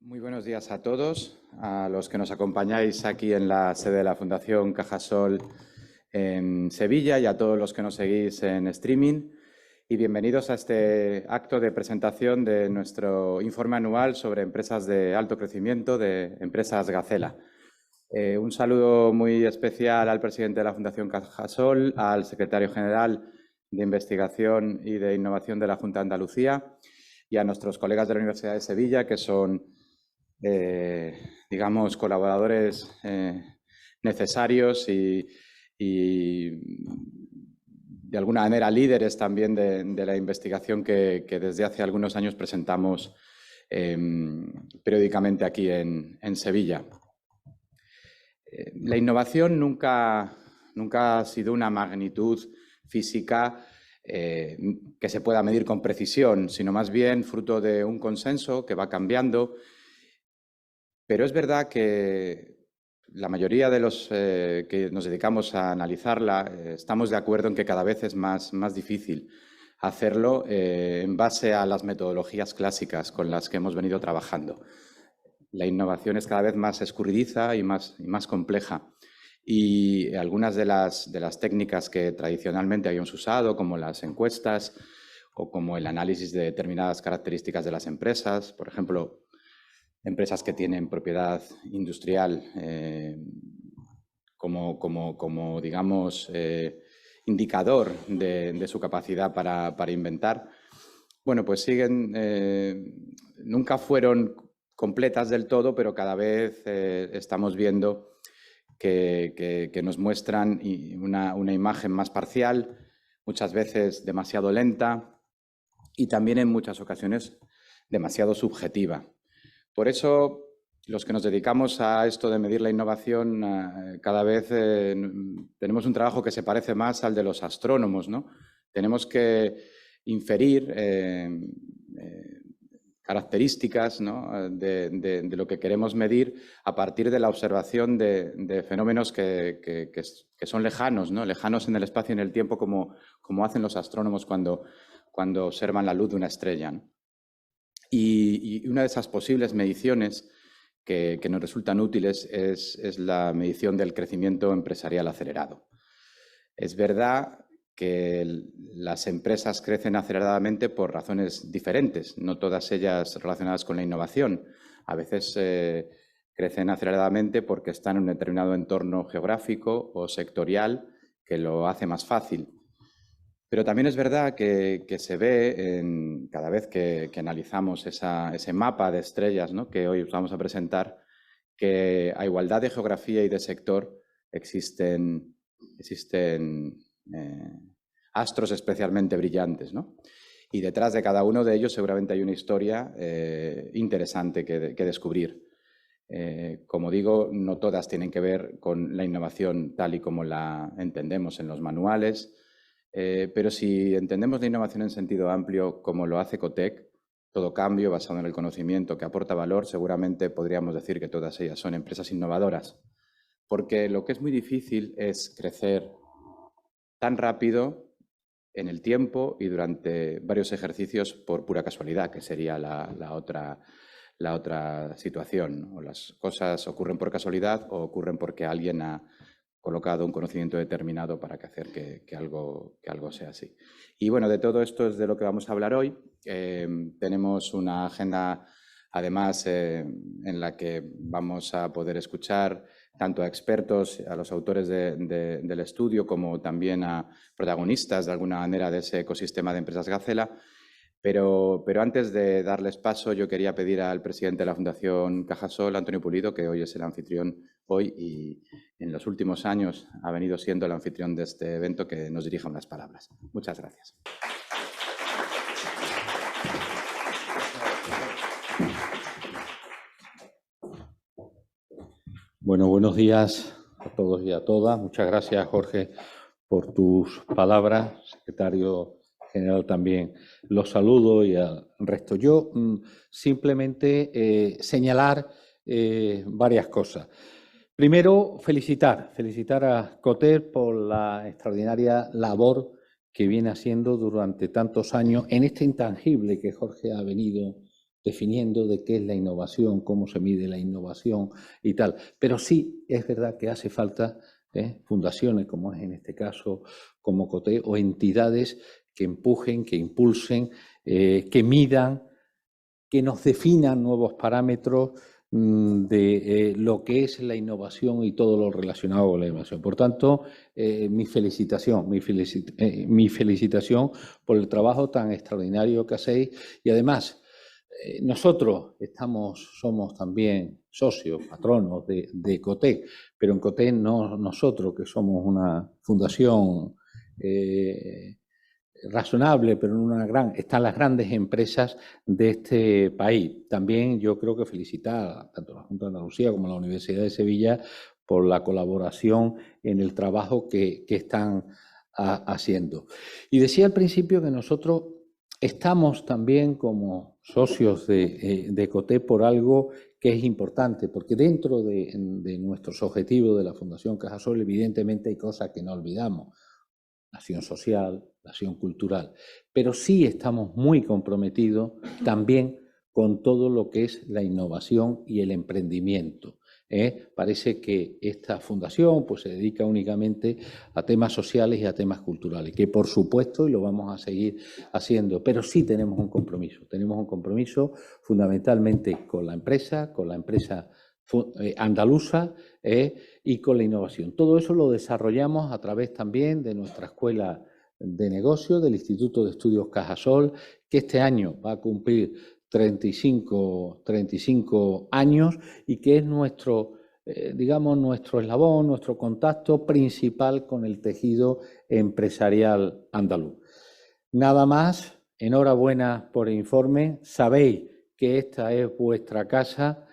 Muy buenos días a todos, a los que nos acompañáis aquí en la sede de la Fundación Cajasol en Sevilla y a todos los que nos seguís en streaming. Y bienvenidos a este acto de presentación de nuestro informe anual sobre empresas de alto crecimiento, de Empresas Gacela. Un saludo muy especial al presidente de la Fundación Cajasol, al secretario general de Investigación y de Innovación de la Junta de Andalucía y a nuestros colegas de la Universidad de Sevilla, que son, digamos, colaboradores necesarios y de alguna manera líderes también de la investigación que desde hace algunos años presentamos periódicamente aquí en Sevilla. La innovación nunca ha sido una magnitud física que se pueda medir con precisión, sino más bien fruto de un consenso que va cambiando. Pero es verdad que la mayoría de los que nos dedicamos a analizarla estamos de acuerdo en que cada vez es más difícil hacerlo en base a las metodologías clásicas con las que hemos venido trabajando. La innovación es cada vez más escurridiza y más compleja. Y algunas de las técnicas que tradicionalmente habíamos usado, como las encuestas o como el análisis de determinadas características de las empresas, por ejemplo, empresas que tienen propiedad industrial como digamos, indicador de su capacidad para inventar, bueno, pues siguen, nunca fueron completas del todo, pero cada vez estamos viendo que nos muestran una imagen más parcial, muchas veces demasiado lenta y también en muchas ocasiones demasiado subjetiva. Por eso, los que nos dedicamos a esto de medir la innovación, cada vez tenemos un trabajo que se parece más al de los astrónomos, ¿no? Tenemos que inferir características, ¿no?, de lo que queremos medir a partir de la observación de fenómenos que son lejanos, ¿no?, lejanos en el espacio y en el tiempo, como hacen los astrónomos cuando observan la luz de una estrella, ¿no? Y una de esas posibles mediciones que nos resultan útiles es la medición del crecimiento empresarial acelerado. Es verdad que las empresas crecen aceleradamente por razones diferentes, no todas ellas relacionadas con la innovación. A veces crecen aceleradamente porque están en un determinado entorno geográfico o sectorial que lo hace más fácil. Pero también es verdad que se ve cada vez que analizamos ese mapa de estrellas, ¿no?, que hoy os vamos a presentar, que a igualdad de geografía y de sector existen astros especialmente brillantes, ¿no? Y detrás de cada uno de ellos seguramente hay una historia interesante que descubrir. Como digo, no todas tienen que ver con la innovación tal y como la entendemos en los manuales, pero si entendemos la innovación en sentido amplio, como lo hace Cotec, todo cambio basado en el conocimiento que aporta valor, seguramente podríamos decir que todas ellas son empresas innovadoras. Porque lo que es muy difícil es crecer tan rápido en el tiempo y durante varios ejercicios por pura casualidad, que sería la otra situación. O las cosas ocurren por casualidad o ocurren porque alguien ha colocado un conocimiento determinado para hacer que algo sea así. Y bueno, de todo esto es de lo que vamos a hablar hoy. Tenemos una agenda, además, en la que vamos a poder escuchar tanto a expertos, a los autores del estudio, como también a protagonistas, de alguna manera, de ese ecosistema de empresas Gacela. Pero antes de darles paso, yo quería pedir al presidente de la Fundación Cajasol, Antonio Pulido, que hoy es el anfitrión y en los últimos años ha venido siendo el anfitrión de este evento, que nos dirija unas palabras. Muchas gracias. Bueno, buenos días a todos y a todas. Muchas gracias, Jorge, por tus palabras. Secretario General también los saludo y al resto. Yo simplemente señalar varias cosas. Primero, felicitar a Cotec por la extraordinaria labor que viene haciendo durante tantos años en este intangible que Jorge ha venido definiendo de qué es la innovación, cómo se mide la innovación y tal. Pero sí es verdad que hace falta fundaciones, como es en este caso, como COTE, o entidades que empujen, que impulsen, que midan, que nos definan nuevos parámetros de lo que es la innovación y todo lo relacionado con la innovación. Por tanto, mi felicitación por el trabajo tan extraordinario que hacéis y además nosotros somos también socios, patronos de COTE, pero en COTE no nosotros, que somos una fundación razonable, pero en están las grandes empresas de este país. También yo creo que felicitar tanto a la Junta de Andalucía como a la Universidad de Sevilla por la colaboración en el trabajo que están haciendo. Y decía al principio que nosotros estamos también como socios de COTE por algo que es importante, porque dentro de nuestros objetivos de la Fundación Cajasol, evidentemente hay cosas que no olvidamos. La acción social, la acción cultural, pero sí estamos muy comprometidos también con todo lo que es la innovación y el emprendimiento. Parece que esta fundación pues, se dedica únicamente a temas sociales y a temas culturales, que por supuesto, y lo vamos a seguir haciendo, pero sí tenemos un compromiso fundamentalmente con la empresa andaluza y con la innovación. Todo eso lo desarrollamos a través también de nuestra Escuela de Negocios, del Instituto de Estudios Cajasol, que este año va a cumplir 35 años y que es nuestro eslabón, nuestro contacto principal con el tejido empresarial andaluz. Nada más, enhorabuena por el informe. Sabéis que esta es vuestra casa,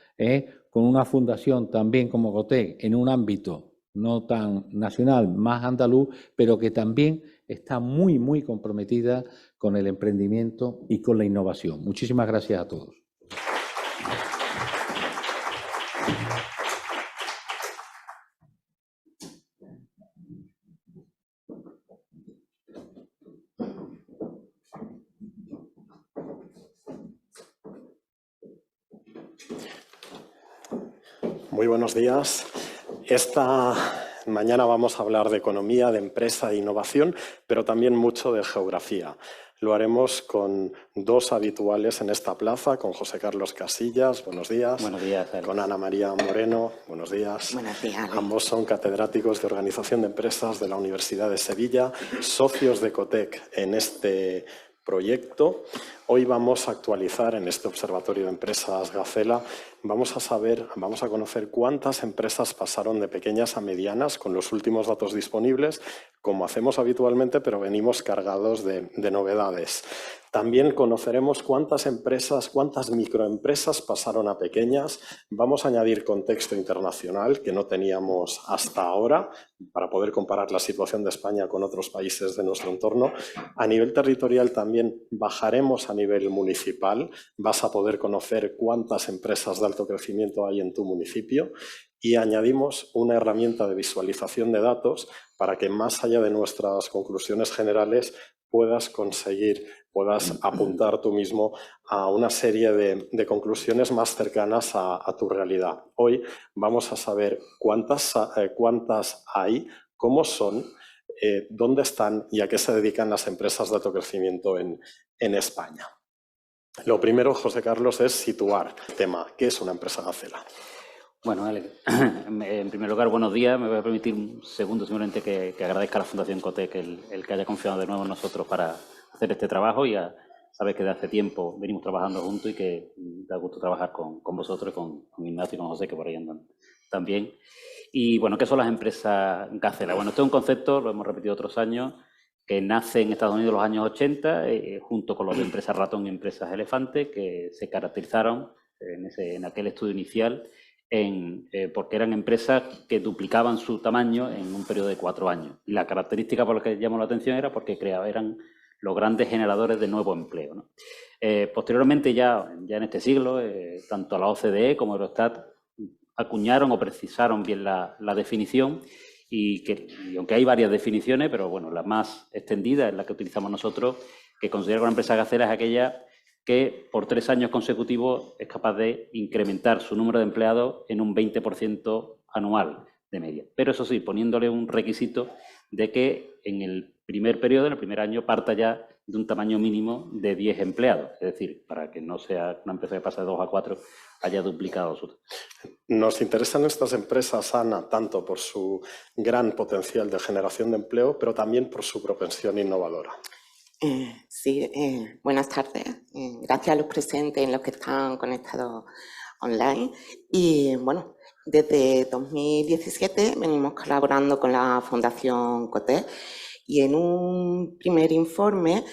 con una fundación también como COTE en un ámbito no tan nacional, más andaluz, pero que también está muy, muy comprometida con el emprendimiento y con la innovación. Muchísimas gracias a todos. Muy buenos días. Esta mañana vamos a hablar de economía, de empresa, de innovación, pero también mucho de geografía. Lo haremos con dos habituales en esta plaza, con José Carlos Casillas, buenos días. Buenos días, Carlos. Con Ana María Moreno, buenos días. Buenos días. Ambos son catedráticos de Organización de Empresas de la Universidad de Sevilla, socios de COTEC en este proyecto. Hoy vamos a actualizar en este Observatorio de Empresas Gacela, vamos a conocer cuántas empresas pasaron de pequeñas a medianas con los últimos datos disponibles, como hacemos habitualmente, pero venimos cargados de novedades. También conoceremos cuántas microempresas pasaron a pequeñas. Vamos a añadir contexto internacional que no teníamos hasta ahora para poder comparar la situación de España con otros países de nuestro entorno. A nivel territorial también bajaremos a nivel municipal. Vas a poder conocer cuántas empresas de alto crecimiento hay en tu municipio. Y añadimos una herramienta de visualización de datos para que más allá de nuestras conclusiones generales puedas apuntar tú mismo a una serie de conclusiones más cercanas a tu realidad. Hoy vamos a saber cuántas hay, cómo son, dónde están y a qué se dedican las empresas de alto crecimiento en España. Lo primero, José Carlos, es situar el tema. ¿Qué es una empresa Gacela? Bueno, Alex, en primer lugar, buenos días. Me voy a permitir un segundo simplemente que agradezca a la Fundación COTEC el que haya confiado de nuevo en nosotros para hacer este trabajo. Y sabes que de hace tiempo venimos trabajando juntos y que da gusto trabajar con vosotros, con Ignacio y con José, que por ahí andan también. Y bueno, ¿qué son las empresas Gacela? Bueno, esto es un concepto, lo hemos repetido otros años, que nace en Estados Unidos en los años 80, junto con los de empresas ratón y empresas elefante, que se caracterizaron en aquel estudio inicial porque eran empresas que duplicaban su tamaño en un periodo de 4 años. Y la característica por la que llamó la atención era porque eran los grandes generadores de nuevo empleo, ¿no? Posteriormente, ya en este siglo, tanto la OCDE como Eurostat acuñaron o precisaron bien la definición y aunque hay varias definiciones, pero bueno, la más extendida es la que utilizamos nosotros, que considera que una empresa Gacela es aquella que por 3 años consecutivos es capaz de incrementar su número de empleados en un 20% anual de media. Pero eso sí, poniéndole un requisito de que en el primer periodo, en el primer año, parta ya de un tamaño mínimo de 10 empleados. Es decir, para que no sea una empresa que pasa de 2 a 4, haya duplicado su... Nos interesan estas empresas, Ana, tanto por su gran potencial de generación de empleo, pero también por su propensión innovadora. Sí, buenas tardes. Gracias a los presentes y los que están conectados online. Y bueno, desde 2017 venimos colaborando con la Fundación COTEC y en un primer informe,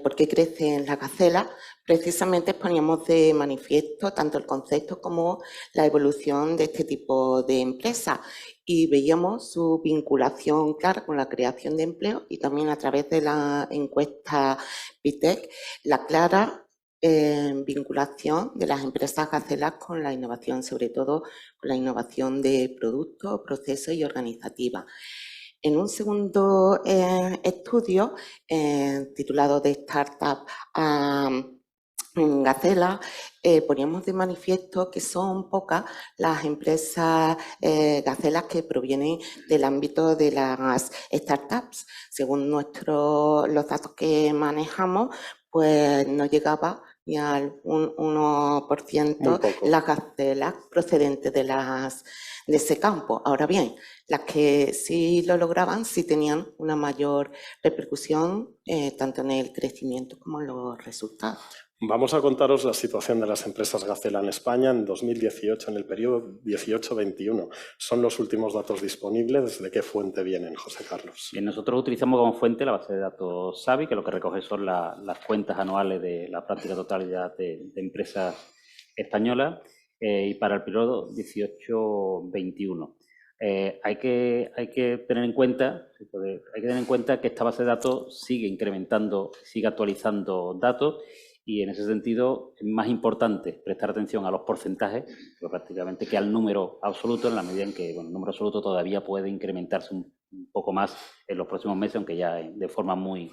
¿por qué crecen las gacelas?, precisamente poníamos de manifiesto tanto el concepto como la evolución de este tipo de empresas y veíamos su vinculación clara con la creación de empleo y también a través de la encuesta PITEC, la clara vinculación de las empresas gacelas con la innovación, sobre todo con la innovación de productos, procesos y organizativa. En un segundo estudio titulado de Startup Gacela, poníamos de manifiesto que son pocas las empresas gacelas que provienen del ámbito de las startups. Según los datos que manejamos, pues no llegaba ni al 1% las gacelas procedentes de ese campo. Ahora bien, las que sí lo lograban sí tenían una mayor repercusión tanto en el crecimiento como en los resultados. Vamos a contaros la situación de las empresas Gacela en España en 2018, en el periodo 18-21. Son los últimos datos disponibles. ¿De qué fuente vienen, José Carlos? Bien, nosotros utilizamos como fuente la base de datos SABI, que lo que recoge son las cuentas anuales de la práctica totalidad de empresas españolas y para el periodo 18-21. Hay que tener en cuenta que esta base de datos sigue incrementando, sigue actualizando datos. Y en ese sentido es más importante prestar atención a los porcentajes prácticamente que al número absoluto, en la medida en que el número absoluto todavía puede incrementarse un poco más en los próximos meses, aunque ya de forma muy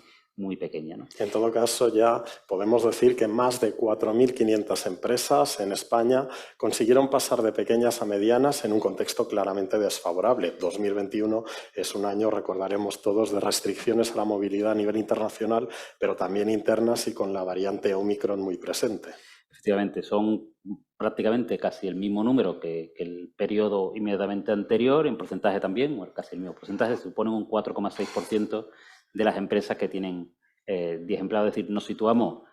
pequeña, ¿no? En todo caso, ya podemos decir que más de 4.500 empresas en España consiguieron pasar de pequeñas a medianas en un contexto claramente desfavorable. 2021 es un año, recordaremos todos, de restricciones a la movilidad a nivel internacional, pero también internas y con la variante Omicron muy presente. Efectivamente, son prácticamente casi el mismo número que el periodo inmediatamente anterior, en porcentaje también, casi el mismo porcentaje, suponen un 4,6% de las empresas que tienen 10 empleados, es decir, nos situamos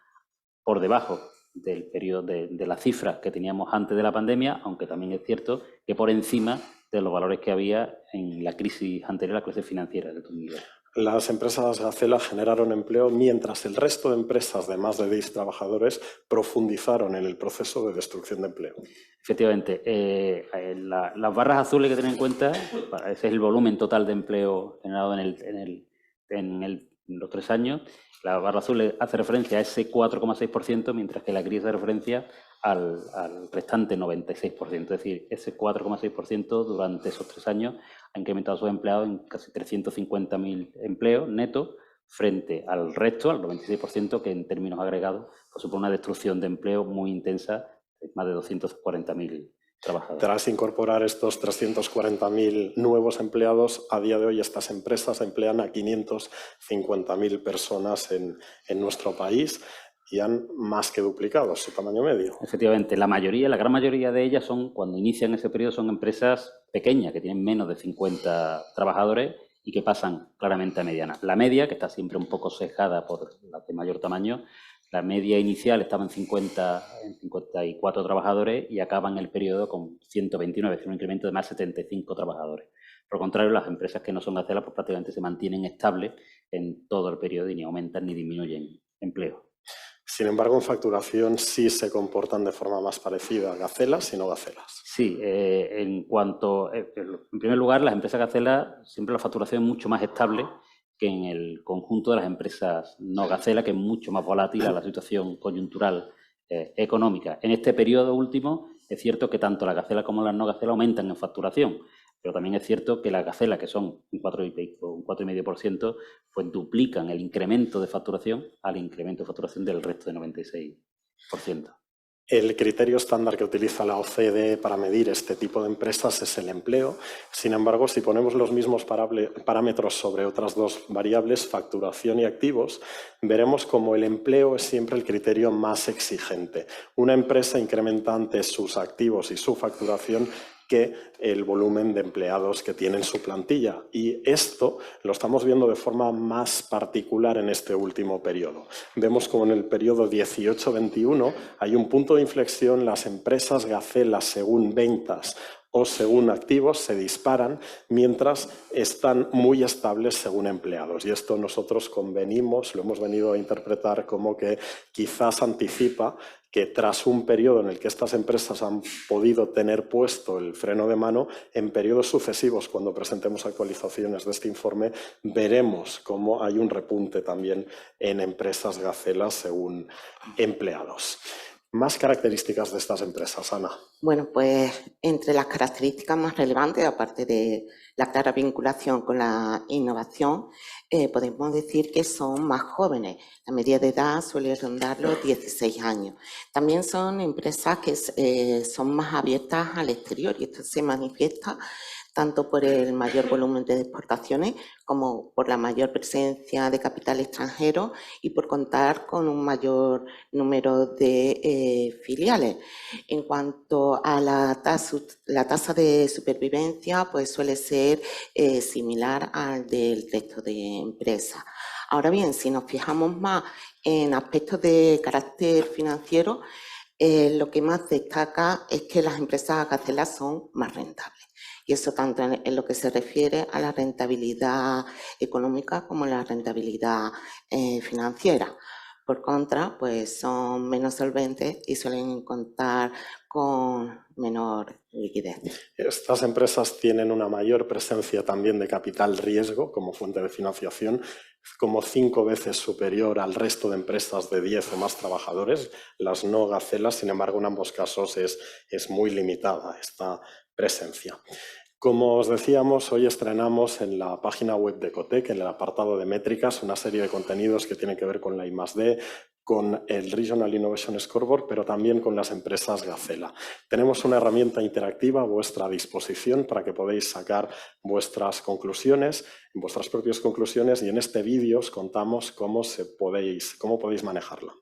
por debajo del periodo de la cifra que teníamos antes de la pandemia, aunque también es cierto que por encima de los valores que había en la crisis anterior, la crisis financiera de 2008. Las empresas Gacela generaron empleo mientras el resto de empresas de más de 10 trabajadores profundizaron en el proceso de destrucción de empleo. Efectivamente, las barras azules que tener en cuenta, ese es el volumen total de empleo generado en los 3 años. La barra azul hace referencia a ese 4,6%, mientras que la gris hace referencia al restante 96%. Es decir, ese 4,6% durante esos 3 años ha incrementado sus empleados en casi 350.000 empleos netos, frente al resto, al 96%, que en términos agregados pues, supone una destrucción de empleo muy intensa, de más de 240.000 trabajadores. Tras incorporar estos 340.000 nuevos empleados, a día de hoy estas empresas emplean a 550.000 personas en nuestro país y han más que duplicado su tamaño medio. Efectivamente, la gran mayoría de ellas son, cuando inician ese periodo, son empresas pequeñas, que tienen menos de 50 trabajadores y que pasan claramente a mediana. La media, que está siempre un poco sesgada por las de mayor tamaño, la media inicial estaba en 54 trabajadores y acaba en el periodo con 129, es decir, un incremento de más de 75 trabajadores. Por el contrario, las empresas que no son Gacela pues prácticamente se mantienen estables en todo el periodo y ni aumentan ni disminuyen empleo. Sin embargo, en facturación sí se comportan de forma más parecida a Gacelas y no Gacelas. Sí, en primer lugar, las empresas Gacela siempre la facturación es mucho más estable que en el conjunto de las empresas no Gacela, que es mucho más volátil a la situación coyuntural económica. En este periodo último es cierto que tanto las Gacela como las no Gacela aumentan en facturación, pero también es cierto que las Gacela, que son un 4,5%, pues duplican el incremento de facturación al incremento de facturación del resto de 96 El criterio estándar que utiliza la OCDE para medir este tipo de empresas es el empleo. Sin embargo, si ponemos los mismos parámetros sobre otras dos variables, facturación y activos, veremos como el empleo es siempre el criterio más exigente. Una empresa incrementa antes sus activos y su facturación que el volumen de empleados que tiene en su plantilla. Y esto lo estamos viendo de forma más particular en este último periodo. Vemos como en el periodo 18-21 hay un punto de inflexión, las empresas Gacela según ventas o según activos se disparan, mientras están muy estables según empleados. Y esto nosotros convenimos, lo hemos venido a interpretar como que quizás anticipa que tras un periodo en el que estas empresas han podido tener puesto el freno de mano, en periodos sucesivos, cuando presentemos actualizaciones de este informe, veremos cómo hay un repunte también en empresas Gacela según empleados. Más características de estas empresas, Ana. Bueno, pues entre las características más relevantes, aparte de la clara vinculación con la innovación, podemos decir que son más jóvenes. La media de edad suele rondar los 16 años. También son empresas que son más abiertas al exterior y esto se manifiesta tanto por el mayor volumen de exportaciones como por la mayor presencia de capital extranjero y por contar con un mayor número de filiales. En cuanto a la tasa de supervivencia, pues suele ser similar al del resto de empresas. Ahora bien, si nos fijamos más en aspectos de carácter financiero, lo que más destaca es que las empresas Gacela son más rentables. Y eso tanto en lo que se refiere a la rentabilidad económica como la rentabilidad financiera. Por contra, pues son menos solventes y suelen contar con menor liquidez. Estas empresas tienen una mayor presencia también de capital riesgo como fuente de financiación, como 5 veces superior al resto de empresas de 10 o más trabajadores. Las no Gacelas, sin embargo, en ambos casos es muy limitada esta presencia. Como os decíamos, hoy estrenamos en la página web de Cotec, en el apartado de métricas, una serie de contenidos que tienen que ver con la I+D, con el Regional Innovation Scoreboard, pero también con las empresas Gacela. Tenemos una herramienta interactiva a vuestra disposición para que podáis sacar vuestras conclusiones, vuestras propias conclusiones, y en este vídeo os contamos cómo podéis manejarla.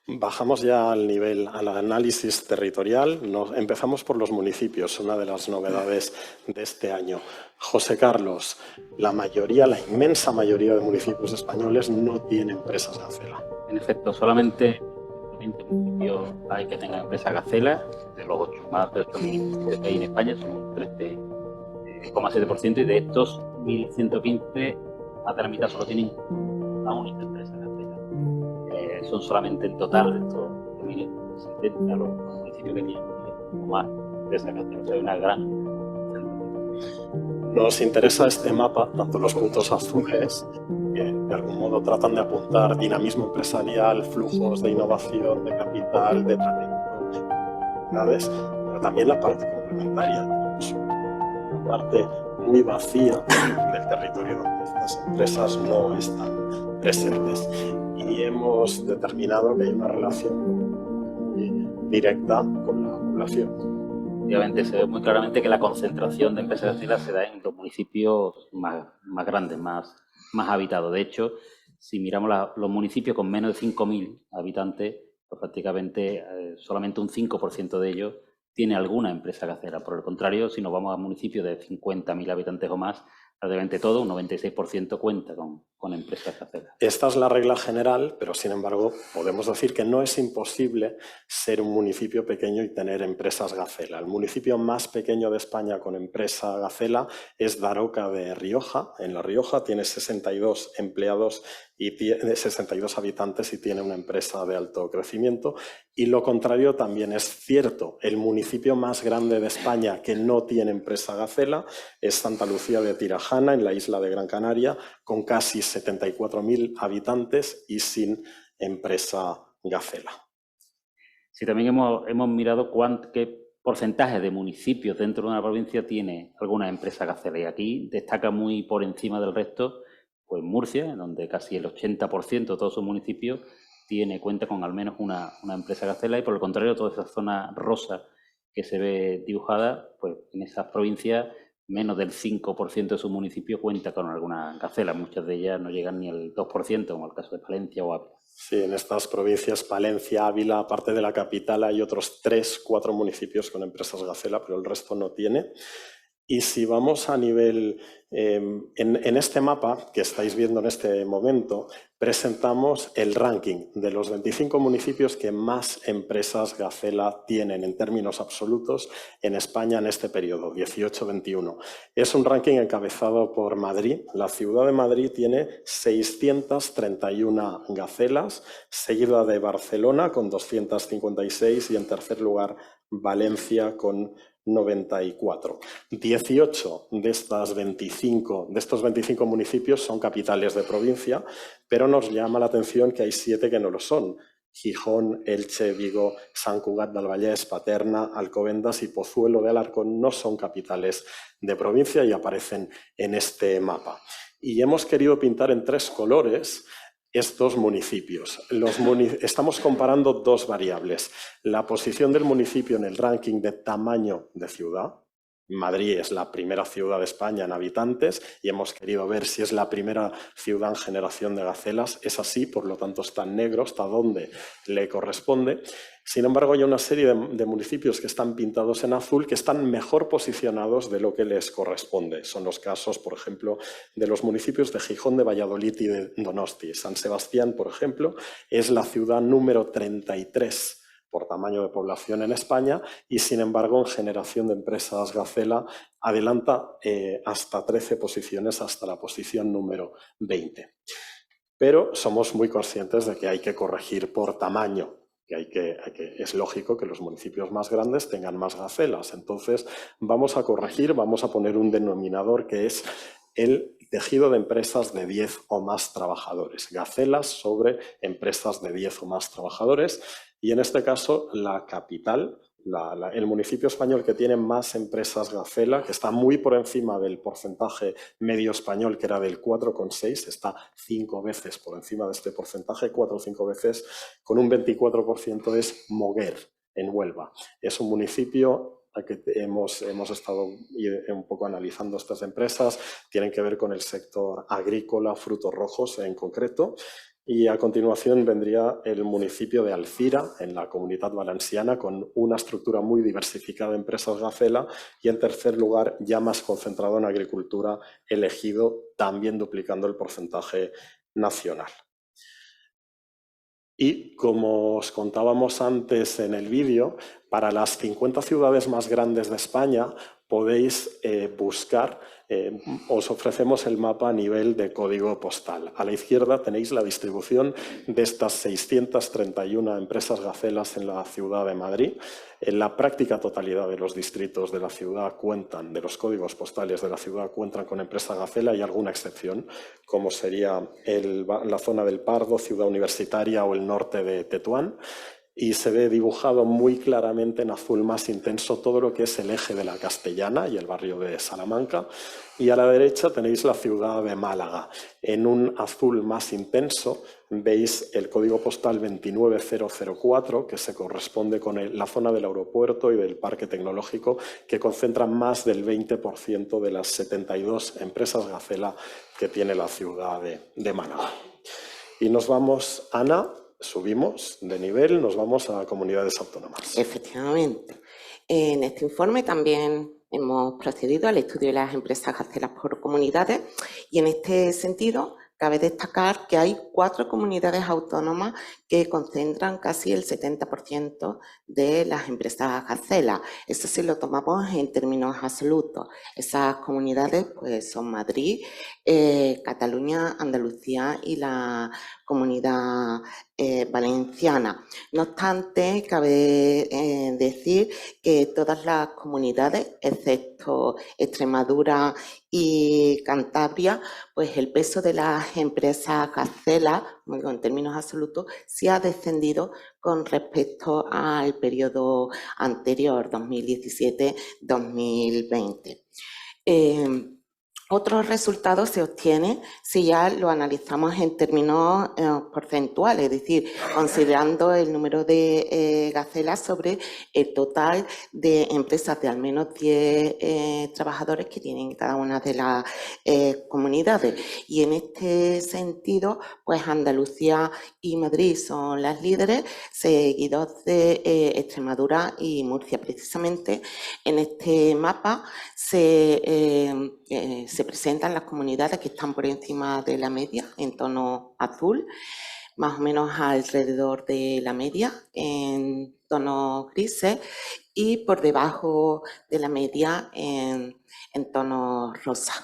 Bajamos ya al análisis territorial. Empezamos por los municipios, una de las novedades de este año. José Carlos, la inmensa mayoría de municipios españoles no tienen empresas Gacela. En efecto, solamente 20 municipios hay que tengan empresas Gacela, de los más de 8 municipios que hay en España, son un 13,7%, y de estos 1.115, más de la mitad solo tienen una única empresa Gacela. Son solamente en total de estos 1.070 los municipios que tienen más empresas Gacela, o sea, una gran. Nos interesa este mapa, tanto los puntos azules, que de algún modo tratan de apuntar dinamismo empresarial, flujos de innovación, de capital, de talento, de oportunidades, pero también la parte complementaria, una parte muy vacía del territorio donde estas empresas no están presentes. Y hemos determinado que hay una relación muy directa con la población. Obviamente se ve muy claramente que la concentración de empresas Gacela se da en los municipios más grandes, más habitados. De hecho, si miramos los municipios con menos de 5.000 habitantes, pues prácticamente solamente un 5% de ellos tiene alguna empresa Gacela. Por el contrario, si nos vamos a municipios de 50.000 habitantes o más, prácticamente todo, un 96% cuenta con empresas Gacela. Esta es la regla general, pero sin embargo podemos decir que no es imposible ser un municipio pequeño y tener empresas Gacela. El municipio más pequeño de España con empresa Gacela es Daroca de Rioja. En La Rioja tiene 62 empleados y 62 habitantes y tiene una empresa de alto crecimiento. Y lo contrario también es cierto. El municipio más grande de España que no tiene empresa Gacela es Santa Lucía de Tirajana, en la isla de Gran Canaria, con casi 74.000 habitantes y sin empresa Gacela. Sí, también hemos mirado qué porcentaje de municipios dentro de una provincia tiene alguna empresa Gacela, y aquí destaca muy por encima del resto pues Murcia, donde casi el 80% de todos sus municipios cuenta con al menos una empresa Gacela, y por el contrario toda esa zona rosa que se ve dibujada, pues en esas provincias menos del 5% de su municipio cuenta con alguna Gacela. Muchas de ellas no llegan ni al 2%, como el caso de Palencia o Ávila. Sí, en estas provincias, Palencia, Ávila, aparte de la capital, hay otros 3-4 municipios con empresas Gacela, pero el resto no tiene. Y si vamos a nivel, en este mapa que estáis viendo en este momento, presentamos el ranking de los 25 municipios que más empresas Gacela tienen en términos absolutos en España en este periodo, 18-21. Es un ranking encabezado por Madrid. La ciudad de Madrid tiene 631 Gacelas, seguida de Barcelona con 256 y en tercer lugar Valencia con 94. 18 de estos 25 municipios son capitales de provincia, pero nos llama la atención que hay 7 que no lo son. Gijón, Elche, Vigo, Sant Cugat del Vallès, Paterna, Alcobendas y Pozuelo de Alarcón no son capitales de provincia y aparecen en este mapa. Y hemos querido pintar en 3 colores estos municipios. Estamos comparando 2 variables. La posición del municipio en el ranking de tamaño de ciudad. Madrid es la primera ciudad de España en habitantes y hemos querido ver si es la primera ciudad en generación de gacelas. Es así, por lo tanto está en negro, está donde le corresponde. Sin embargo, hay una serie de municipios que están pintados en azul que están mejor posicionados de lo que les corresponde. Son los casos, por ejemplo, de los municipios de Gijón, de Valladolid y de Donosti. San Sebastián, por ejemplo, es la ciudad número 33 por tamaño de población en España y, sin embargo, en generación de empresas Gacela adelanta hasta 13 posiciones, hasta la posición número 20. Pero somos muy conscientes de que hay que corregir por tamaño, que es lógico que los municipios más grandes tengan más Gacelas. Entonces, vamos a corregir, vamos a poner un denominador que es el tejido de empresas de 10 o más trabajadores. Gacelas sobre empresas de 10 o más trabajadores. Y en este caso, la capital, el municipio español que tiene más empresas Gacela, que está muy por encima del porcentaje medio español, que era del 4,6, está 5 veces por encima de este porcentaje, 4 o 5 veces, con un 24%, es Moguer, en Huelva. Es un municipio que hemos estado un poco analizando estas empresas, tienen que ver con el sector agrícola, frutos rojos en concreto, Y a continuación vendría el municipio de Alzira, en la Comunitat Valenciana, con una estructura muy diversificada de empresas Gacela. Y en tercer lugar, ya más concentrado en agricultura, El Ejido, también duplicando el porcentaje nacional. Y como os contábamos antes en el vídeo, para las 50 ciudades más grandes de España podéis buscar, os ofrecemos el mapa a nivel de código postal. A la izquierda tenéis la distribución de estas 631 empresas Gacelas en la ciudad de Madrid. En la práctica totalidad de los distritos de la ciudad cuentan, de los códigos postales de la ciudad cuentan con empresa Gacela y alguna excepción, como sería la zona del Pardo, Ciudad Universitaria o el norte de Tetuán. Y se ve dibujado muy claramente en azul más intenso todo lo que es el eje de la Castellana y el barrio de Salamanca. Y a la derecha tenéis la ciudad de Málaga. En un azul más intenso veis el código postal 29004, que se corresponde con la zona del aeropuerto y del parque tecnológico, que concentra más del 20% de las 72 empresas Gacela que tiene la ciudad de Málaga. Y nos vamos, Ana. Subimos de nivel, nos vamos a comunidades autónomas. Efectivamente. En este informe también hemos procedido al estudio de las empresas Gacelas por comunidades y en este sentido cabe destacar que hay 4 comunidades autónomas que concentran casi el 70% de las empresas Gacelas. Eso si lo tomamos en términos absolutos. Esas comunidades pues, son Madrid, Cataluña, Andalucía y la Comunidad Valenciana. No obstante, cabe decir que todas las comunidades, excepto Extremadura y Cantabria, pues el peso de las empresas Gacelas, como digo, en términos absolutos, sí ha descendido con respecto al periodo anterior, 2017-2020. Otros resultados se obtienen si ya lo analizamos en términos porcentuales, es decir, considerando el número de Gacelas sobre el total de empresas de al menos 10 trabajadores que tienen cada una de las comunidades. Y en este sentido, pues Andalucía y Madrid son las líderes, seguidos de Extremadura y Murcia. Precisamente en este mapa se presentan las comunidades que están por encima de la media en tono azul, más o menos alrededor de la media en tonos grises y por debajo de la media en tono rosa.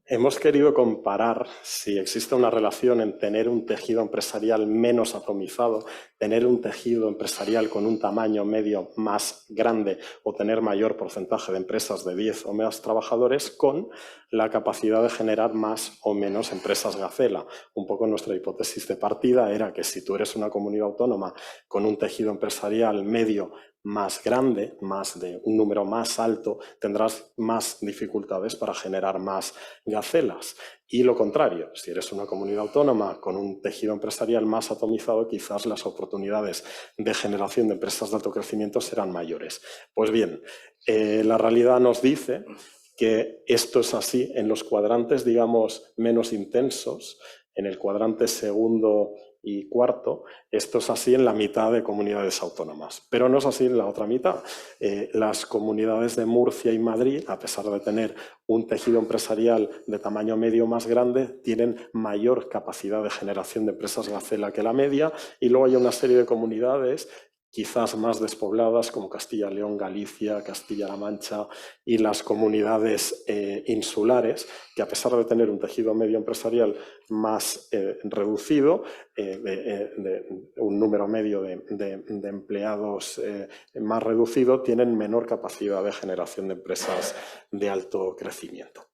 Hemos querido comparar si existe una relación en tener un tejido empresarial menos atomizado, tener un tejido empresarial con un tamaño medio más grande o tener mayor porcentaje de empresas de 10 o más trabajadores con la capacidad de generar más o menos empresas Gacela. Un poco nuestra hipótesis de partida era que si tú eres una comunidad autónoma con un tejido empresarial medio más grande, más de un número más alto, tendrás más dificultades para generar más Gacelas. Y lo contrario, si eres una comunidad autónoma con un tejido empresarial más atomizado, quizás las oportunidades de generación de empresas de alto crecimiento serán mayores. Pues bien, la realidad nos dice que esto es así en los cuadrantes, digamos, menos intensos, en el cuadrante segundo y cuarto, esto es así en la mitad de comunidades autónomas, pero no es así en la otra mitad. Las comunidades de Murcia y Madrid, a pesar de tener un tejido empresarial de tamaño medio más grande, tienen mayor capacidad de generación de empresas Gacela que la media, y luego hay una serie de comunidades quizás más despobladas como Castilla y León, Galicia, Castilla-La Mancha y las comunidades insulares, que a pesar de tener un tejido medio empresarial más reducido, un número medio de empleados más reducido, tienen menor capacidad de generación de empresas de alto crecimiento.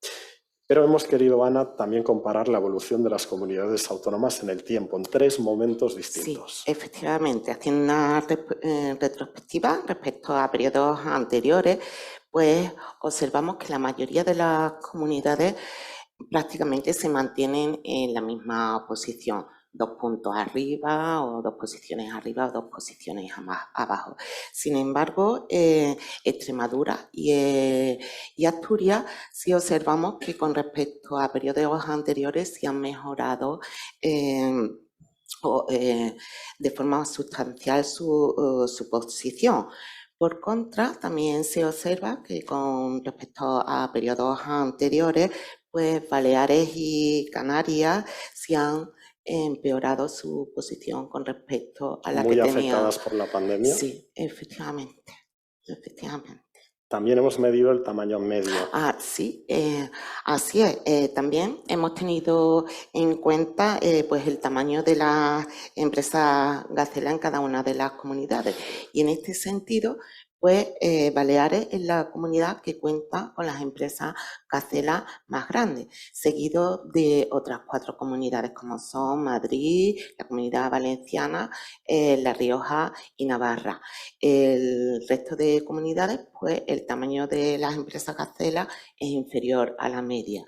Pero hemos querido, Ana, también comparar la evolución de las comunidades autónomas en el tiempo, en 3 momentos distintos. Sí, efectivamente, haciendo una retrospectiva respecto a periodos anteriores, pues observamos que la mayoría de las comunidades prácticamente se mantienen en la misma posición. 2 puntos arriba o 2 posiciones arriba o 2 posiciones abajo. Sin embargo, Extremadura y Asturias sí observamos que con respecto a periodos anteriores sí han mejorado de forma sustancial su posición. Por contra, también se observa que con respecto a periodos anteriores, pues Baleares y Canarias sí han empeorado su posición con respecto a la que tenían. Muy afectadas por la pandemia. Sí, efectivamente, efectivamente. También hemos medido el tamaño medio. Sí, así es. También hemos tenido en cuenta pues el tamaño de las empresas Gacela en cada una de las comunidades. Y en este sentido, pues Baleares es la comunidad que cuenta con las empresas Gacela más grandes, seguido de otras 4 comunidades como son Madrid, la Comunidad Valenciana, La Rioja y Navarra. El resto de comunidades, pues el tamaño de las empresas Gacela es inferior a la media.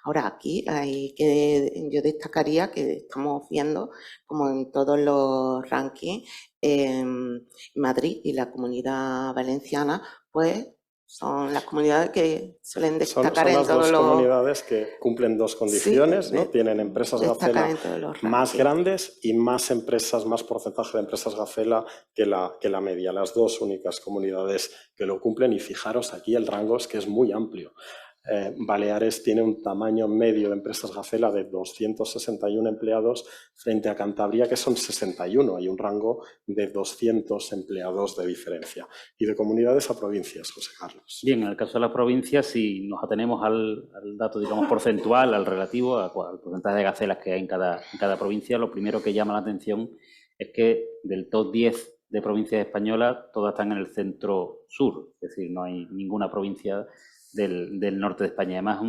Ahora, aquí yo destacaría que estamos viendo, como en todos los rankings, Madrid y la Comunidad Valenciana, pues son las comunidades que suelen destacar son las dos comunidades que cumplen 2 condiciones, ¿no? Tienen empresas Gacela más grandes y más porcentaje de empresas Gacela que la media. Las 2 únicas comunidades que lo cumplen, y fijaros aquí el rango es que es muy amplio. Baleares tiene un tamaño medio de empresas Gacela de 261 empleados frente a Cantabria, que son 61. Hay un rango de 200 empleados de diferencia. Y de comunidades a provincias, José Carlos. Bien, en el caso de las provincias, si nos atenemos al dato, digamos, porcentual, al relativo, al porcentaje de gacelas que hay en cada provincia, lo primero que llama la atención es que del top 10 de provincias españolas, todas están en el centro-sur. Es decir, no hay ninguna provincia del norte de España. Además,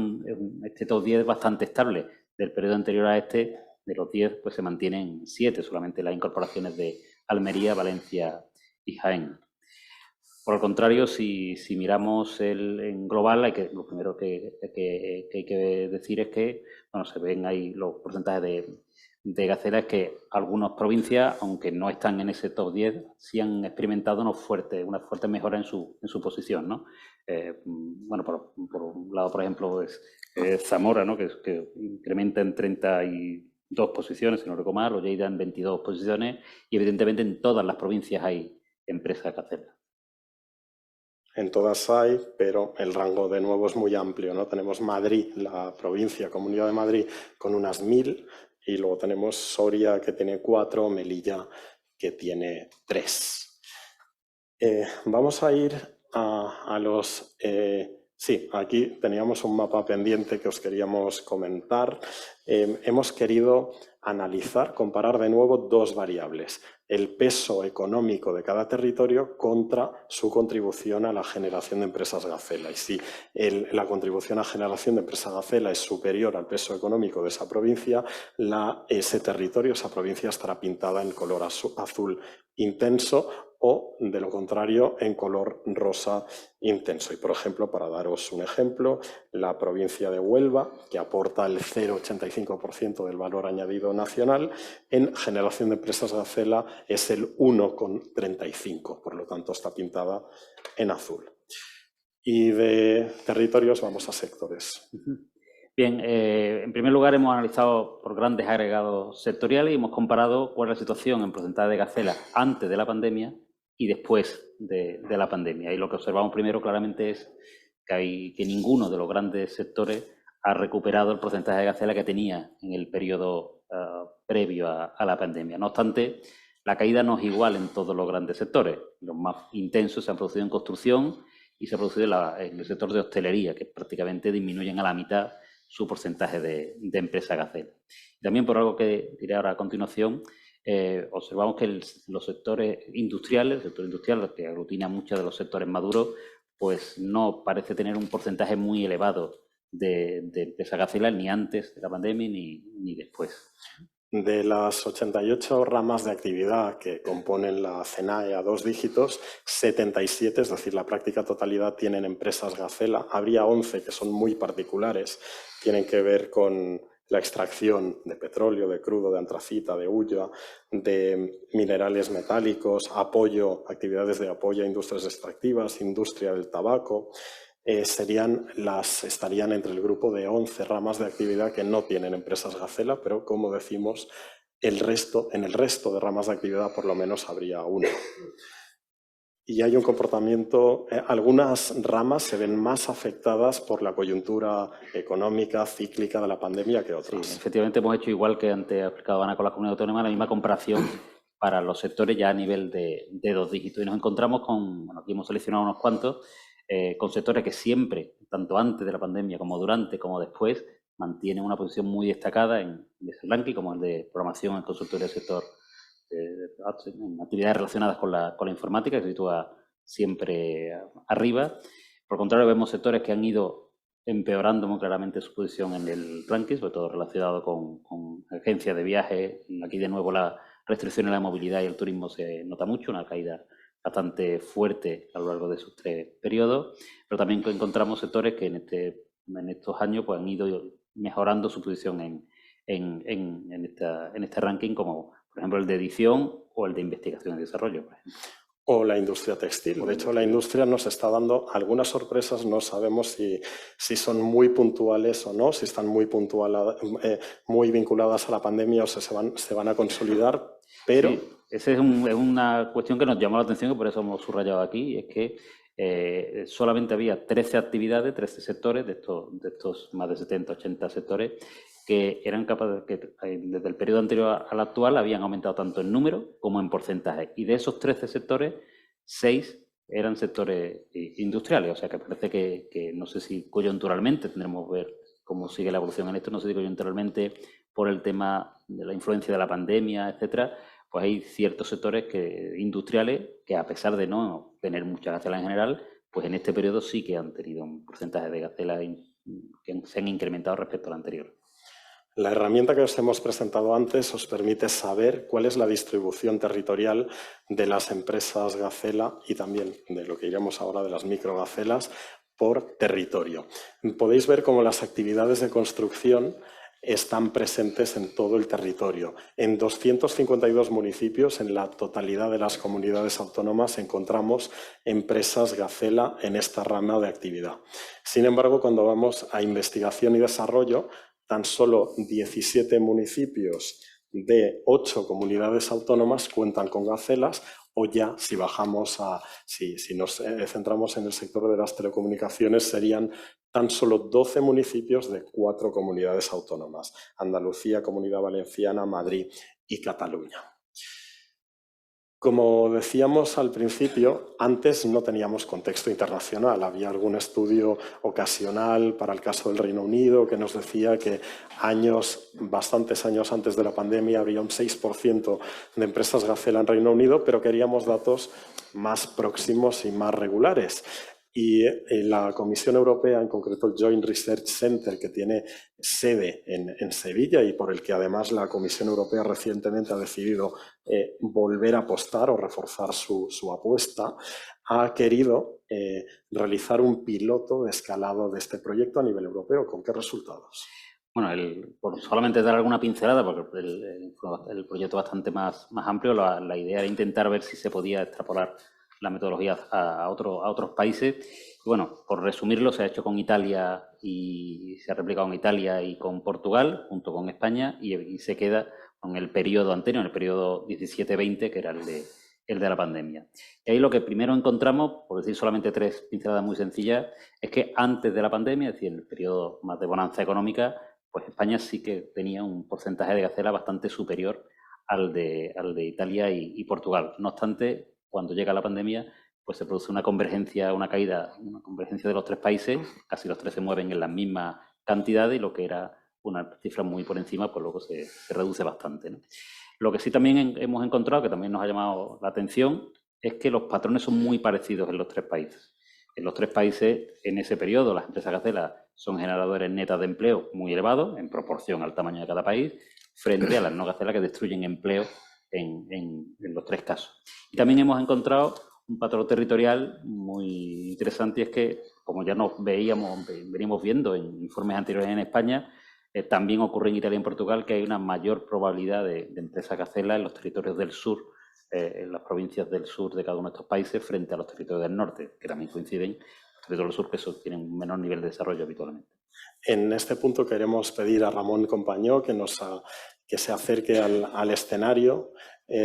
este top 10 es bastante estable. Del periodo anterior a este, de los 10, pues se mantienen 7, solamente las incorporaciones de Almería, Valencia y Jaén. Por el contrario, si miramos en global, lo primero que hay que decir es que, bueno, se ven ahí los porcentajes de gacelas, que algunas provincias, aunque no están en ese top 10, sí han experimentado unas fuertes mejoras en su posición, ¿no? Bueno, por un lado, por ejemplo, es Zamora, ¿no? que incrementa en 32 posiciones, si no recuerdo mal, o Lleida en 22 posiciones, y evidentemente en todas las provincias hay empresas Gacela. En todas hay, pero el rango de nuevo es muy amplio, ¿no? Tenemos Madrid, la provincia, Comunidad de Madrid, con unas 1000, y luego tenemos Soria, que tiene 4, Melilla, que tiene 3. Vamos a ir a los... sí, aquí teníamos un mapa pendiente que os queríamos comentar. Hemos querido analizar, comparar de nuevo 2 variables: el peso económico de cada territorio contra su contribución a la generación de empresas Gacela. Y si la contribución a generación de empresas Gacela es superior al peso económico de esa provincia, ese territorio, esa provincia, estará pintada en color azul intenso, o, de lo contrario, en color rosa intenso. Y, por ejemplo, para daros un ejemplo, la provincia de Huelva, que aporta el 0,85% del valor añadido nacional, en generación de empresas Gacela es el 1,35%, por lo tanto está pintada en azul. Y de territorios vamos a sectores. Bien, en primer lugar hemos analizado por grandes agregados sectoriales y hemos comparado cuál es la situación en porcentaje de Gacela antes de la pandemia y después de la pandemia. Y lo que observamos primero claramente es que ninguno de los grandes sectores ha recuperado el porcentaje de Gacela que tenía en el periodo previo a la pandemia. No obstante, la caída no es igual en todos los grandes sectores. Los más intensos se han producido en construcción y se ha producido en el sector de hostelería, que prácticamente disminuyen a la mitad su porcentaje de empresa Gacela. Y también, por algo que diré ahora a continuación, observamos que los sectores industriales, el sector industrial, que aglutina muchos de los sectores maduros, pues no parece tener un porcentaje muy elevado de empresa Gacela, ni antes de la pandemia ni después. De las 88 ramas de actividad que componen la CENAE a 2 dígitos, 77, es decir, la práctica totalidad, tienen empresas Gacela. Habría 11 que son muy particulares, tienen que ver con la extracción de petróleo, de crudo, de antracita, de hulla, de minerales metálicos, actividades de apoyo a industrias extractivas, industria del tabaco, estarían entre el grupo de 11 ramas de actividad que no tienen empresas Gacela, pero como decimos, en el resto de ramas de actividad por lo menos habría una. Y hay un comportamiento, algunas ramas se ven más afectadas por la coyuntura económica, cíclica de la pandemia que otras. Sí, efectivamente hemos hecho, igual que antes ha explicado Ana con la comunidad autónoma, la misma comparación para los sectores ya a nivel de 2 dígitos. Y nos encontramos con, bueno, aquí hemos seleccionado unos cuantos, con sectores que siempre, tanto antes de la pandemia como durante como después, mantienen una posición muy destacada en ese ranking, como el de programación, en consultoría del sector, en actividades relacionadas con la informática, que se sitúa siempre arriba. Por el contrario, vemos sectores que han ido empeorando muy claramente su posición en el ranking, sobre todo relacionado con agencias de viajes. Aquí de nuevo la restricción en la movilidad y el turismo se nota mucho, una caída bastante fuerte a lo largo de esos 3 periodos, pero también encontramos sectores que en estos años pues, han ido mejorando su posición en este ranking, como por ejemplo el de edición o el de investigación y desarrollo, por ejemplo. O la industria textil. De hecho, la industria nos está dando algunas sorpresas, no sabemos si son muy puntuales o no, si están muy vinculadas a la pandemia o se van a consolidar, pero... Sí, esa es una cuestión que nos llamó la atención y por eso hemos subrayado aquí, y es que solamente había 13 actividades, 13 sectores de estos más de 70, 80 sectores que eran capaces, que desde el periodo anterior al actual habían aumentado tanto en número como en porcentaje. Y de esos 13 sectores, 6 eran sectores industriales. O sea, que parece que no sé si coyunturalmente, tendremos que ver cómo sigue la evolución en esto, no sé si coyunturalmente por el tema de la influencia de la pandemia, etcétera, pues hay ciertos sectores industriales que, a pesar de no tener mucha gacela en general, pues en este periodo sí que han tenido un porcentaje de gacela que se han incrementado respecto al anterior. La herramienta que os hemos presentado antes os permite saber cuál es la distribución territorial de las empresas Gacela y también de lo que iremos ahora de las microgacelas por territorio. Podéis ver cómo las actividades de construcción están presentes en todo el territorio. En 252 municipios, en la totalidad de las comunidades autónomas, encontramos empresas Gacela en esta rama de actividad. Sin embargo, cuando vamos a investigación y desarrollo, tan solo 17 municipios de 8 comunidades autónomas cuentan con gacelas, o ya si bajamos si nos centramos en el sector de las telecomunicaciones, serían tan solo 12 municipios de 4 comunidades autónomas: Andalucía, Comunidad Valenciana, Madrid y Cataluña. Como decíamos al principio, antes no teníamos contexto internacional. Había algún estudio ocasional para el caso del Reino Unido que nos decía que bastantes años antes de la pandemia había un 6% de empresas Gacela en Reino Unido, pero queríamos datos más próximos y más regulares. Y la Comisión Europea, en concreto el Joint Research Center, que tiene sede en Sevilla y por el que además la Comisión Europea recientemente ha decidido volver a apostar o reforzar su apuesta, ha querido realizar un piloto de escalado de este proyecto a nivel europeo. ¿Con qué resultados? Bueno, por solamente dar alguna pincelada, porque el proyecto es bastante más amplio, la idea era intentar ver si se podía extrapolar la metodología a otros países. Y bueno, por resumirlo, se ha hecho con Italia y se ha replicado en Italia y con Portugal, junto con España, y se queda con el periodo anterior, el periodo 17-20, que era el de la pandemia. Y ahí lo que primero encontramos, por decir solamente 3 pinceladas muy sencillas, es que antes de la pandemia, es decir, en el periodo más de bonanza económica, pues España sí que tenía un porcentaje de gacela bastante superior al de Italia y Portugal. No obstante, cuando llega la pandemia, pues se produce una convergencia de los 3 países, casi los 3 se mueven en la misma cantidad y lo que era una cifra muy por encima, pues luego se reduce bastante, ¿no? Lo que sí también hemos encontrado, que también nos ha llamado la atención, es que los patrones son muy parecidos en los 3 países. En los 3 países, en ese periodo, las empresas Gacela son generadores netas de empleo muy elevados en proporción al tamaño de cada país, frente a las no Gacela que destruyen empleo en los 3 casos. Y también hemos encontrado un patrón territorial muy interesante, y es que, como ya veníamos viendo en informes anteriores en España, También ocurre en Italia y en Portugal que hay una mayor probabilidad de empresas Gacela en los territorios del sur, en las provincias del sur de cada uno de estos países frente a los territorios del norte, que también coinciden, los territorios del sur que tienen un menor nivel de desarrollo habitualmente. En este punto queremos pedir a Ramón Compañó que se acerque al escenario.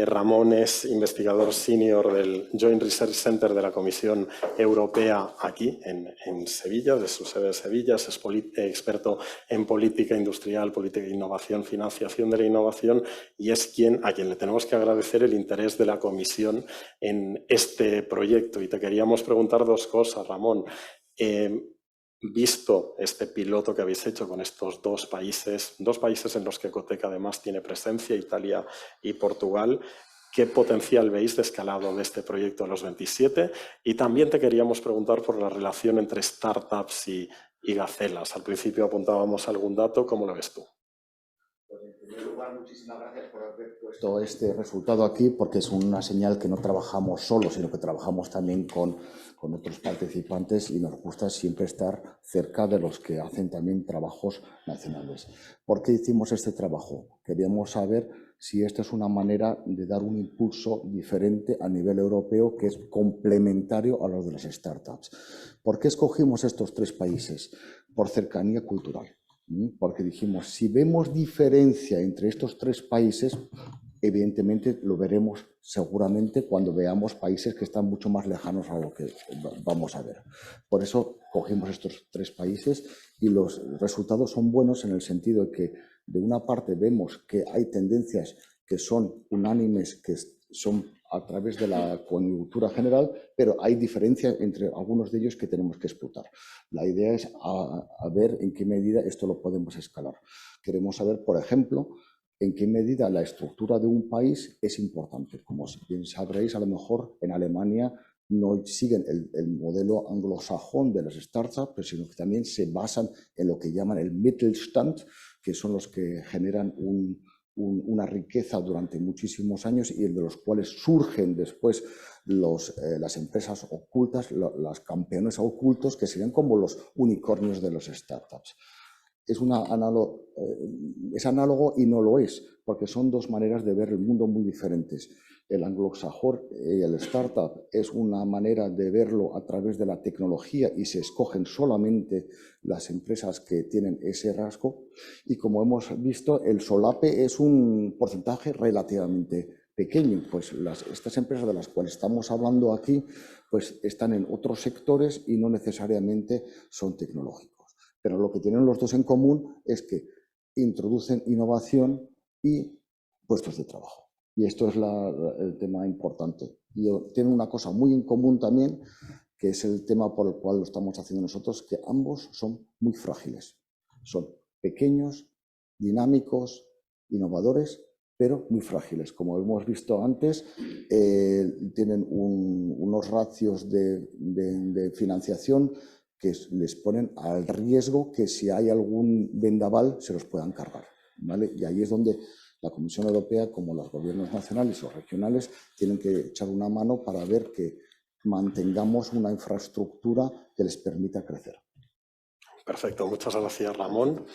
Ramón es investigador senior del Joint Research Center de la Comisión Europea aquí en Sevilla, de su sede de Sevilla. Es experto en política industrial, política de innovación, financiación de la innovación, y es a quien le tenemos que agradecer el interés de la Comisión en este proyecto. Y te queríamos preguntar dos cosas, Ramón. Visto este piloto que habéis hecho con estos dos países en los que Cotec además tiene presencia, Italia y Portugal, ¿qué potencial veis de escalado de este proyecto en los 27? Y también te queríamos preguntar por la relación entre startups y gacelas. Al principio apuntábamos algún dato, ¿cómo lo ves tú? Pues en primer lugar, muchísimas gracias por haber puesto este resultado aquí, porque es una señal que no trabajamos solos, sino que trabajamos también con otros participantes, y nos gusta siempre estar cerca de los que hacen también trabajos nacionales. ¿Por qué hicimos este trabajo? Queríamos saber si esta es una manera de dar un impulso diferente a nivel europeo que es complementario a los de las startups. ¿Por qué escogimos estos tres países? Por cercanía cultural. Porque dijimos, si vemos diferencia entre estos tres países, evidentemente lo veremos seguramente cuando veamos países que están mucho más lejanos a lo que vamos a ver. Por eso cogimos estos tres países, y los resultados son buenos en el sentido de que de una parte vemos que hay tendencias que son unánimes, que son a través de la coyuntura general, pero hay diferencias entre algunos de ellos que tenemos que explotar. La idea es a ver en qué medida esto lo podemos escalar. Queremos saber, por ejemplo, en qué medida la estructura de un país es importante. Como bien sabréis, a lo mejor en Alemania no siguen el modelo anglosajón de las startups, sino que también se basan en lo que llaman el Mittelstand, que son los que generan una riqueza durante muchísimos años, y de los cuales surgen después las empresas ocultas, los campeones ocultos, que serían como los unicornios de los startups. Es análogo y no lo es, porque son dos maneras de ver el mundo muy diferentes. El anglosajón y el startup es una manera de verlo a través de la tecnología, y se escogen solamente las empresas que tienen ese rasgo. Y como hemos visto, el solape es un porcentaje relativamente pequeño. Pues estas empresas de las cuales estamos hablando aquí, pues están en otros sectores y no necesariamente son tecnológicos. Pero lo que tienen los dos en común es que introducen innovación y puestos de trabajo. Y esto es el tema importante. Y tienen una cosa muy en común también, que es el tema por el cual lo estamos haciendo nosotros, que ambos son muy frágiles. Son pequeños, dinámicos, innovadores, pero muy frágiles. Como hemos visto antes, tienen unos ratios de financiación que les ponen al riesgo que si hay algún vendaval se los puedan cargar, ¿vale? Y ahí es donde la Comisión Europea, como los gobiernos nacionales o regionales, tienen que echar una mano para ver que mantengamos una infraestructura que les permita crecer. Perfecto, muchas gracias, Ramón.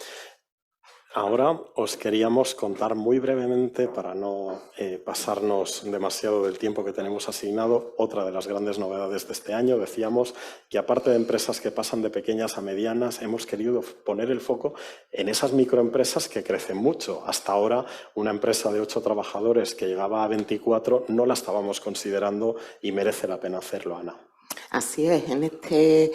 Ahora os queríamos contar muy brevemente, para no pasarnos demasiado del tiempo que tenemos asignado, otra de las grandes novedades de este año. Decíamos que, aparte de empresas que pasan de pequeñas a medianas, hemos querido poner el foco en esas microempresas que crecen mucho. Hasta ahora, una empresa de 8 trabajadores que llegaba a 24 no la estábamos considerando, y merece la pena hacerlo, Ana. Así es, en este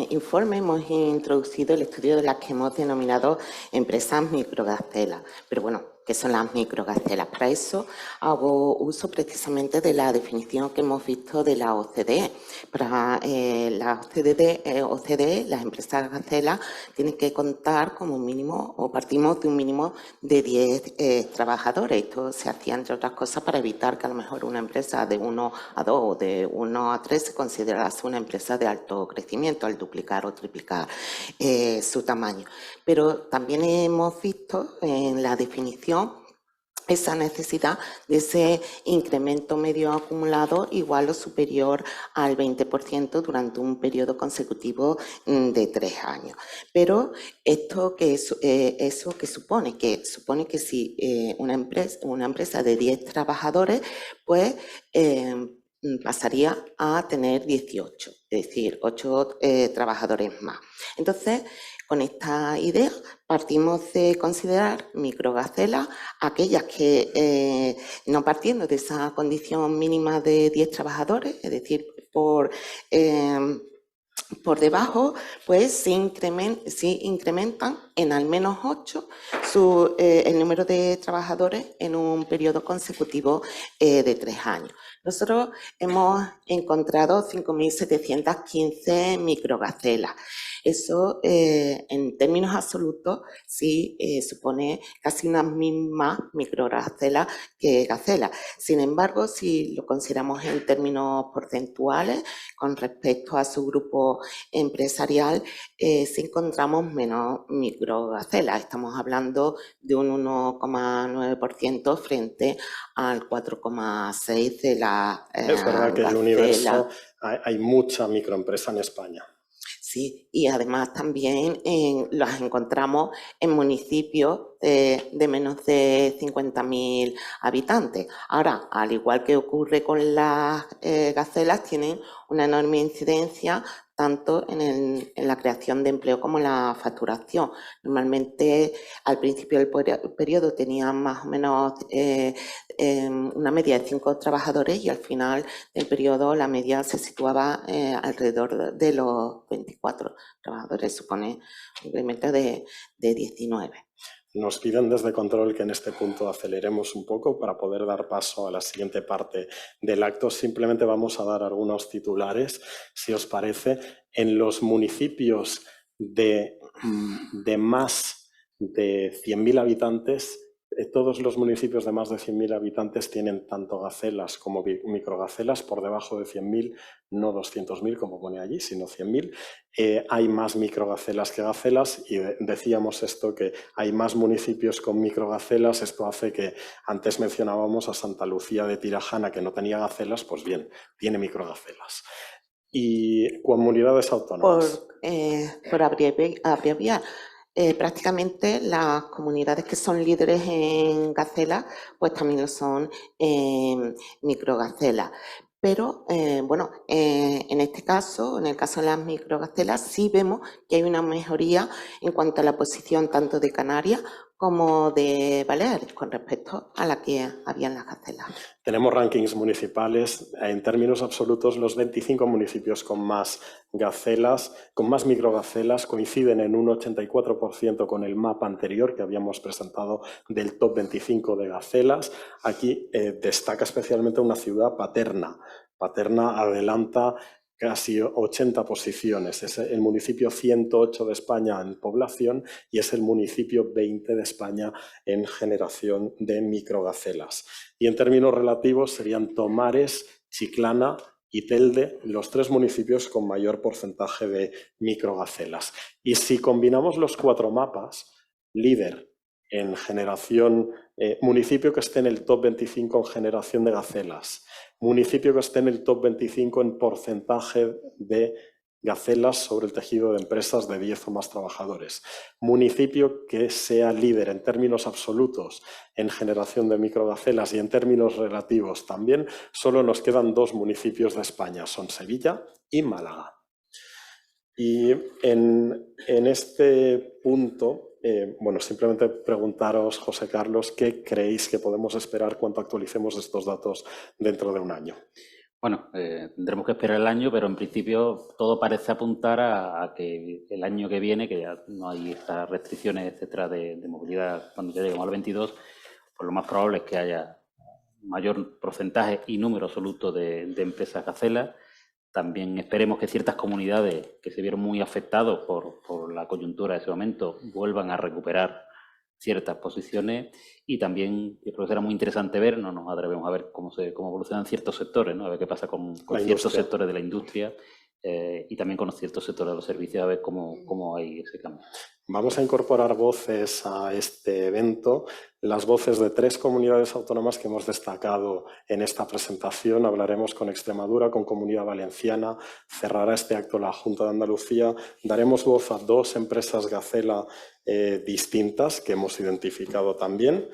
informe hemos introducido el estudio de las que hemos denominado empresas microgacelas. Pero bueno, ¿qué son las microgacelas? Para eso hago uso precisamente de la definición que hemos visto de la OCDE. Para la OCDE, las empresas gacelas tienen que contar como mínimo, o partimos de un mínimo de 10 trabajadores. Esto se hacía, entre otras cosas, para evitar que a lo mejor una empresa de 1 a 2 o de 1 a 3 se considerase una empresa de alto crecimiento al duplicar o triplicar su tamaño. Pero también hemos visto en la definición esa necesidad de ese incremento medio acumulado igual o superior al 20% durante un periodo consecutivo de 3 años. Pero esto ¿eso qué supone? Que supone que si una empresa de 10 trabajadores, pues pasaría a tener 18, es decir, 8 trabajadores más. Entonces, con esta idea partimos de considerar microgacelas aquellas que, no partiendo de esa condición mínima de 10 trabajadores, es decir, por debajo, pues sí incrementan en al menos 8 el número de trabajadores en un periodo consecutivo de 3 años. Nosotros hemos encontrado 5.715 microgacelas. Eso, en términos absolutos, sí supone casi unas mismas microgacelas que gacelas. Sin embargo, si lo consideramos en términos porcentuales, con respecto a su grupo empresarial, sí encontramos menos microgacelas. Estamos hablando de un 1,9% frente al 4,6% de la Es verdad que en el universo hay mucha microempresa en España. Sí, y además también las encontramos en municipios de menos de 50.000 habitantes. Ahora, al igual que ocurre con las gacelas, tienen una enorme incidencia tanto en la creación de empleo como en la facturación. Normalmente, al principio del periodo tenían más o menos una media de 5 trabajadores y al final del periodo la media se situaba alrededor de los 24 trabajadores, supone un incremento de 19. Nos piden desde control que en este punto aceleremos un poco para poder dar paso a la siguiente parte del acto. Simplemente vamos a dar algunos titulares, si os parece. En los municipios de más de 100.000 habitantes, todos los municipios de más de 100.000 habitantes tienen tanto gacelas como microgacelas. Por debajo de 100.000, no 200.000 como pone allí, sino 100.000. Hay más microgacelas que gacelas y decíamos esto, que hay más municipios con microgacelas. Esto hace que antes mencionábamos a Santa Lucía de Tirajana, que no tenía gacelas, pues bien, tiene microgacelas. Y comunidades autónomas. Por abreviar. Prácticamente las comunidades que son líderes en gacelas, pues también lo son en microgacelas. Pero, bueno, en este caso, en el caso de las microgacelas, sí vemos que hay una mejoría en cuanto a la posición tanto de Canarias como de Baleares con respecto a la que había en las gacelas. Tenemos rankings municipales. En términos absolutos, los 25 municipios con más gacelas, con más microgacelas, coinciden en un 84% con el mapa anterior que habíamos presentado del top 25 de gacelas. Aquí destaca especialmente una ciudad, Paterna. Paterna adelanta casi 80 posiciones. Es el municipio 108 de España en población y es el municipio 20 de España en generación de microgacelas. Y en términos relativos serían Tomares, Chiclana y Telde los 3 municipios con mayor porcentaje de microgacelas. Y si combinamos los 4 mapas, líder en generación, municipio que esté en el top 25 en generación de gacelas, municipio que esté en el top 25 en porcentaje de gacelas sobre el tejido de empresas de 10 o más trabajadores, municipio que sea líder en términos absolutos en generación de microgacelas y en términos relativos también, solo nos quedan 2 municipios de España, son Sevilla y Málaga. Y en este punto, bueno, simplemente preguntaros, José Carlos, ¿qué creéis que podemos esperar cuando actualicemos estos datos dentro de un año? Bueno, tendremos que esperar el año, pero en principio todo parece apuntar a que el año que viene, que ya no hay estas restricciones, etcétera, de movilidad cuando ya lleguemos al 22, pues lo más probable es que haya mayor porcentaje y número absoluto de empresas gacelas. También esperemos que ciertas comunidades que se vieron muy afectadas por la coyuntura de ese momento vuelvan a recuperar ciertas posiciones y también yo creo que será muy interesante ver, no nos atrevemos a ver cómo evolucionan ciertos sectores, ¿no? A ver qué pasa con ciertos sectores de la industria y también con ciertos sectores de los servicios a ver cómo hay ese cambio. Vamos a incorporar voces a este evento, las voces de 3 comunidades autónomas que hemos destacado en esta presentación. Hablaremos con Extremadura, con Comunidad Valenciana, cerrará este acto la Junta de Andalucía. Daremos voz a 2 empresas Gacela distintas que hemos identificado también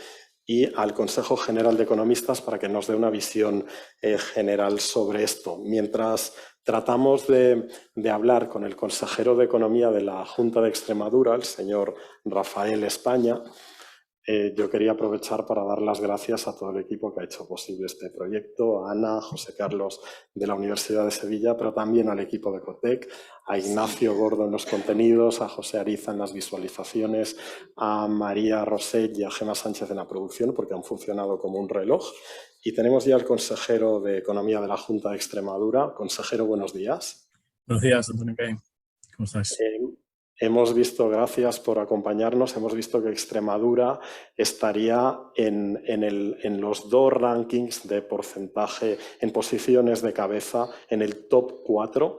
y al Consejo General de Economistas para que nos dé una visión general sobre esto. Mientras tratamos de hablar con el consejero de Economía de la Junta de Extremadura, el señor Rafael España, yo quería aprovechar para dar las gracias a todo el equipo que ha hecho posible este proyecto, a Ana, a José Carlos de la Universidad de Sevilla, pero también al equipo de Cotec, a Ignacio Gordo en los contenidos, a José Ariza en las visualizaciones, a María Roset y a Gemma Sánchez en la producción, porque han funcionado como un reloj. Y tenemos ya al consejero de Economía de la Junta de Extremadura. Consejero, buenos días. Buenos días, Antonio. ¿Cómo estás? Hemos visto, gracias por acompañarnos, hemos visto que Extremadura estaría en los 2 rankings de porcentaje, en posiciones de cabeza, en el top 4,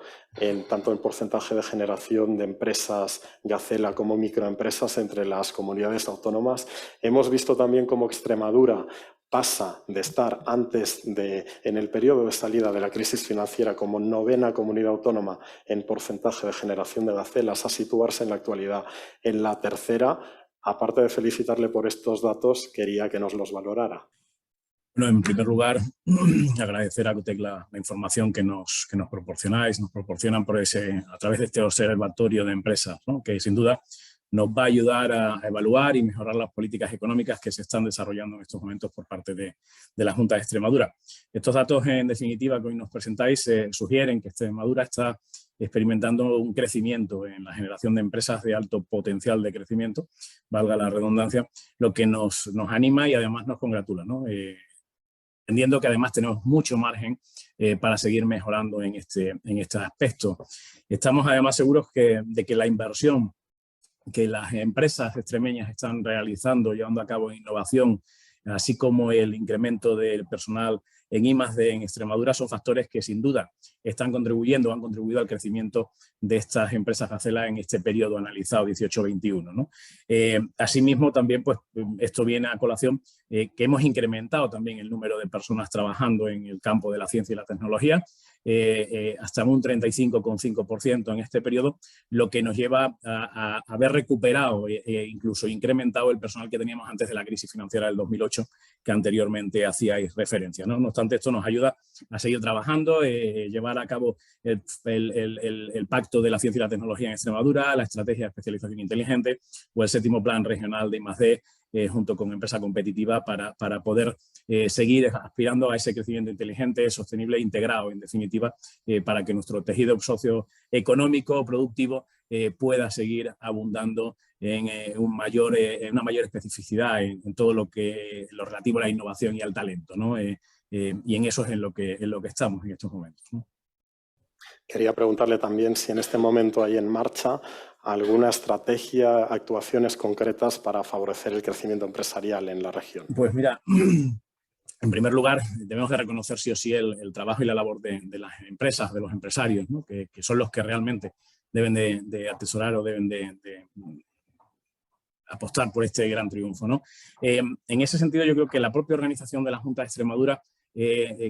tanto en porcentaje de generación de empresas Gacela como microempresas entre las comunidades autónomas. Hemos visto también cómo Extremadura pasa de estar en el periodo de salida de la crisis financiera como 9ª comunidad autónoma en porcentaje de generación de gacelas a situarse en la actualidad en la 3ª. Aparte de felicitarle por estos datos, quería que nos los valorara. Bueno, en primer lugar, agradecer a Cotec la información que nos proporcionáis, nos proporcionan a través de este observatorio de empresas, ¿no? Que sin duda nos va a ayudar a evaluar y mejorar las políticas económicas que se están desarrollando en estos momentos por parte de la Junta de Extremadura. Estos datos, en definitiva, que hoy nos presentáis, sugieren que Extremadura está experimentando un crecimiento en la generación de empresas de alto potencial de crecimiento, valga la redundancia, lo que nos anima y además nos congratula, ¿no? Entendiendo que además tenemos mucho margen para seguir mejorando en este aspecto. Estamos además seguros de que la inversión que las empresas extremeñas están realizando, llevando a cabo innovación, así como el incremento del personal en I+D en Extremadura, son factores que sin duda están contribuyendo, han contribuido al crecimiento de estas empresas Gacela en este periodo analizado 18-21, ¿no? Asimismo, también pues, esto viene a colación que hemos incrementado también el número de personas trabajando en el campo de la ciencia y la tecnología, hasta un 35,5% en este periodo, lo que nos lleva a haber recuperado e incluso incrementado el personal que teníamos antes de la crisis financiera del 2008, que anteriormente hacíais referencia, ¿no? No obstante, esto nos ayuda a seguir trabajando, llevar a cabo el Pacto de la Ciencia y la Tecnología en Extremadura, la Estrategia de Especialización Inteligente o el 7º Plan Regional de I+D, junto con Empresa Competitiva, para poder seguir aspirando a ese crecimiento inteligente, sostenible e integrado, en definitiva, para que nuestro tejido socioeconómico, productivo, pueda seguir abundando en una mayor especificidad en todo lo relativo a la innovación y al talento, ¿no? Y en eso es en lo que estamos en estos momentos, ¿no? Quería preguntarle también si en este momento hay en marcha alguna estrategia, actuaciones concretas para favorecer el crecimiento empresarial en la región. Pues mira, en primer lugar, debemos de reconocer sí o sí el trabajo y la labor de las empresas, de los empresarios, ¿no? que son los que realmente deben de atesorar o deben de apostar por este gran triunfo, ¿no? En ese sentido, yo creo que la propia organización de la Junta de Extremadura,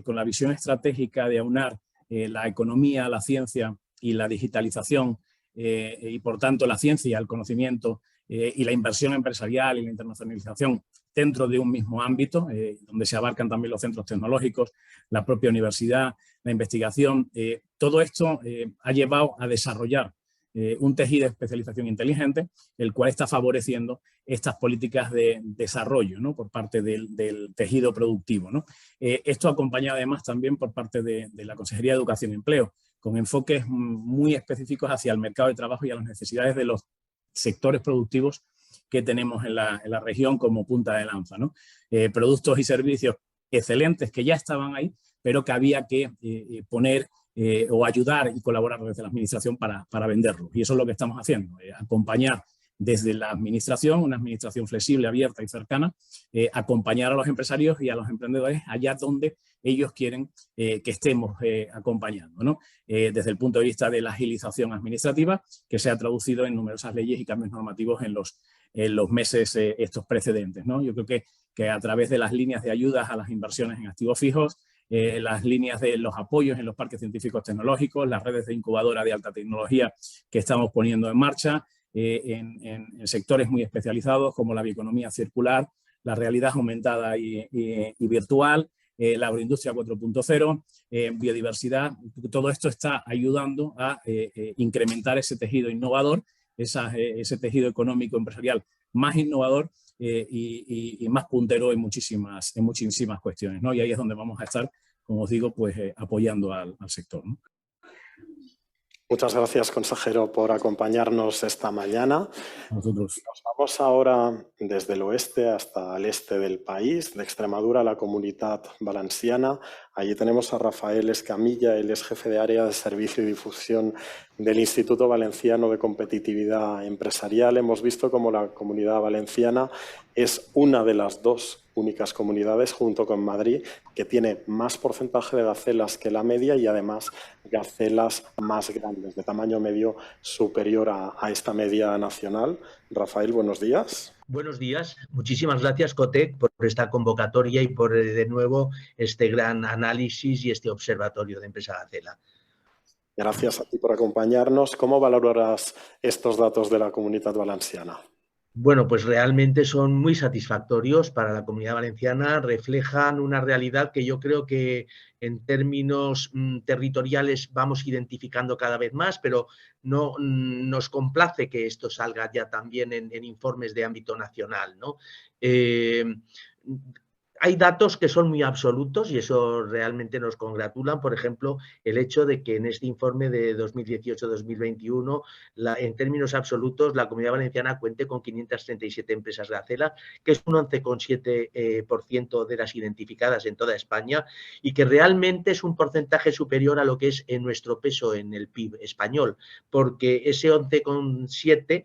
con la visión estratégica de aunar la economía, la ciencia y la digitalización, y por tanto la ciencia, el conocimiento y la inversión empresarial y la internacionalización dentro de un mismo ámbito, donde se abarcan también los centros tecnológicos, la propia universidad, la investigación. Todo esto ha llevado a desarrollar un tejido de especialización inteligente, el cual está favoreciendo estas políticas de desarrollo, ¿no? Por parte del tejido productivo, ¿no? Esto acompañado además también por parte de la Consejería de Educación y Empleo, con enfoques muy específicos hacia el mercado de trabajo y a las necesidades de los sectores productivos que tenemos en la región como punta de lanza, ¿no? Productos y servicios excelentes que ya estaban ahí, pero que había que poner o ayudar y colaborar desde la administración para venderlos. Y eso es lo que estamos haciendo, acompañar desde la administración, una administración flexible, abierta y cercana, acompañar a los empresarios y a los emprendedores allá donde ellos quieren que estemos acompañando, ¿no? Desde el punto de vista de la agilización administrativa, que se ha traducido en numerosas leyes y cambios normativos en los meses estos precedentes, ¿no? Yo creo que a través de las líneas de ayudas a las inversiones en activos fijos, las líneas de los apoyos en los parques científicos tecnológicos, las redes de incubadora de alta tecnología que estamos poniendo en marcha, en sectores muy especializados como la bioeconomía circular, la realidad aumentada y virtual, la agroindustria 4.0, biodiversidad. Todo esto está ayudando a incrementar ese tejido innovador, ese tejido económico empresarial más innovador y más puntero en muchísimas cuestiones, ¿no? Y ahí es donde vamos a estar, como os digo, pues apoyando al sector, ¿no? Muchas gracias, consejero, por acompañarnos esta mañana. Nosotros. Nos vamos ahora desde el oeste hasta el este del país, de Extremadura a la Comunidad Valenciana. Allí tenemos a Rafael Escamilla, él es jefe de área de servicio y difusión del Instituto Valenciano de Competitividad Empresarial. Hemos visto cómo la Comunidad Valenciana es una de las dos únicas comunidades, junto con Madrid, que tiene más porcentaje de gacelas que la media y además gacelas más grandes, de tamaño medio superior a esta media nacional. Rafael, buenos días. Buenos días. Muchísimas gracias, Cotec, por esta convocatoria y por, de nuevo, este gran análisis y este observatorio de empresa gacela. Gracias a ti por acompañarnos. ¿Cómo valorarás estos datos de la Comunidad Valenciana? Bueno, pues realmente son muy satisfactorios para la Comunidad Valenciana, reflejan una realidad que yo creo que en términos territoriales vamos identificando cada vez más, pero no nos complace que esto salga ya también en informes de ámbito nacional, ¿no? Hay datos que son muy absolutos y eso realmente nos congratulan. Por ejemplo, el hecho de que en este informe de 2018-2021, en términos absolutos, la Comunidad Valenciana cuente con 537 empresas gacela, que es un 11,7% de las identificadas en toda España y que realmente es un porcentaje superior a lo que es en nuestro peso en el PIB español, porque ese 11,7%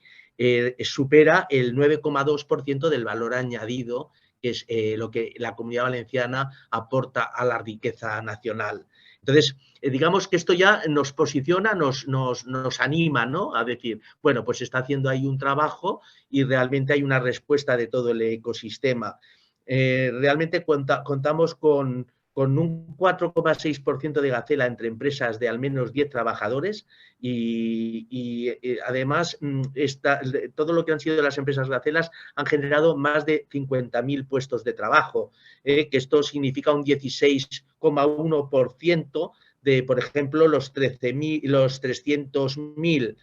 supera el 9,2% del valor añadido, que es lo que la Comunidad Valenciana aporta a la riqueza nacional. Entonces, digamos que esto ya nos posiciona, nos anima, ¿no? A decir, bueno, pues se está haciendo ahí un trabajo y realmente hay una respuesta de todo el ecosistema. Realmente contamos con un 4,6% de gacela entre empresas de al menos 10 trabajadores y además todo lo que han sido las empresas gacelas han generado más de 50.000 puestos de trabajo, que esto significa un 16,1% de, por ejemplo, los 300.000,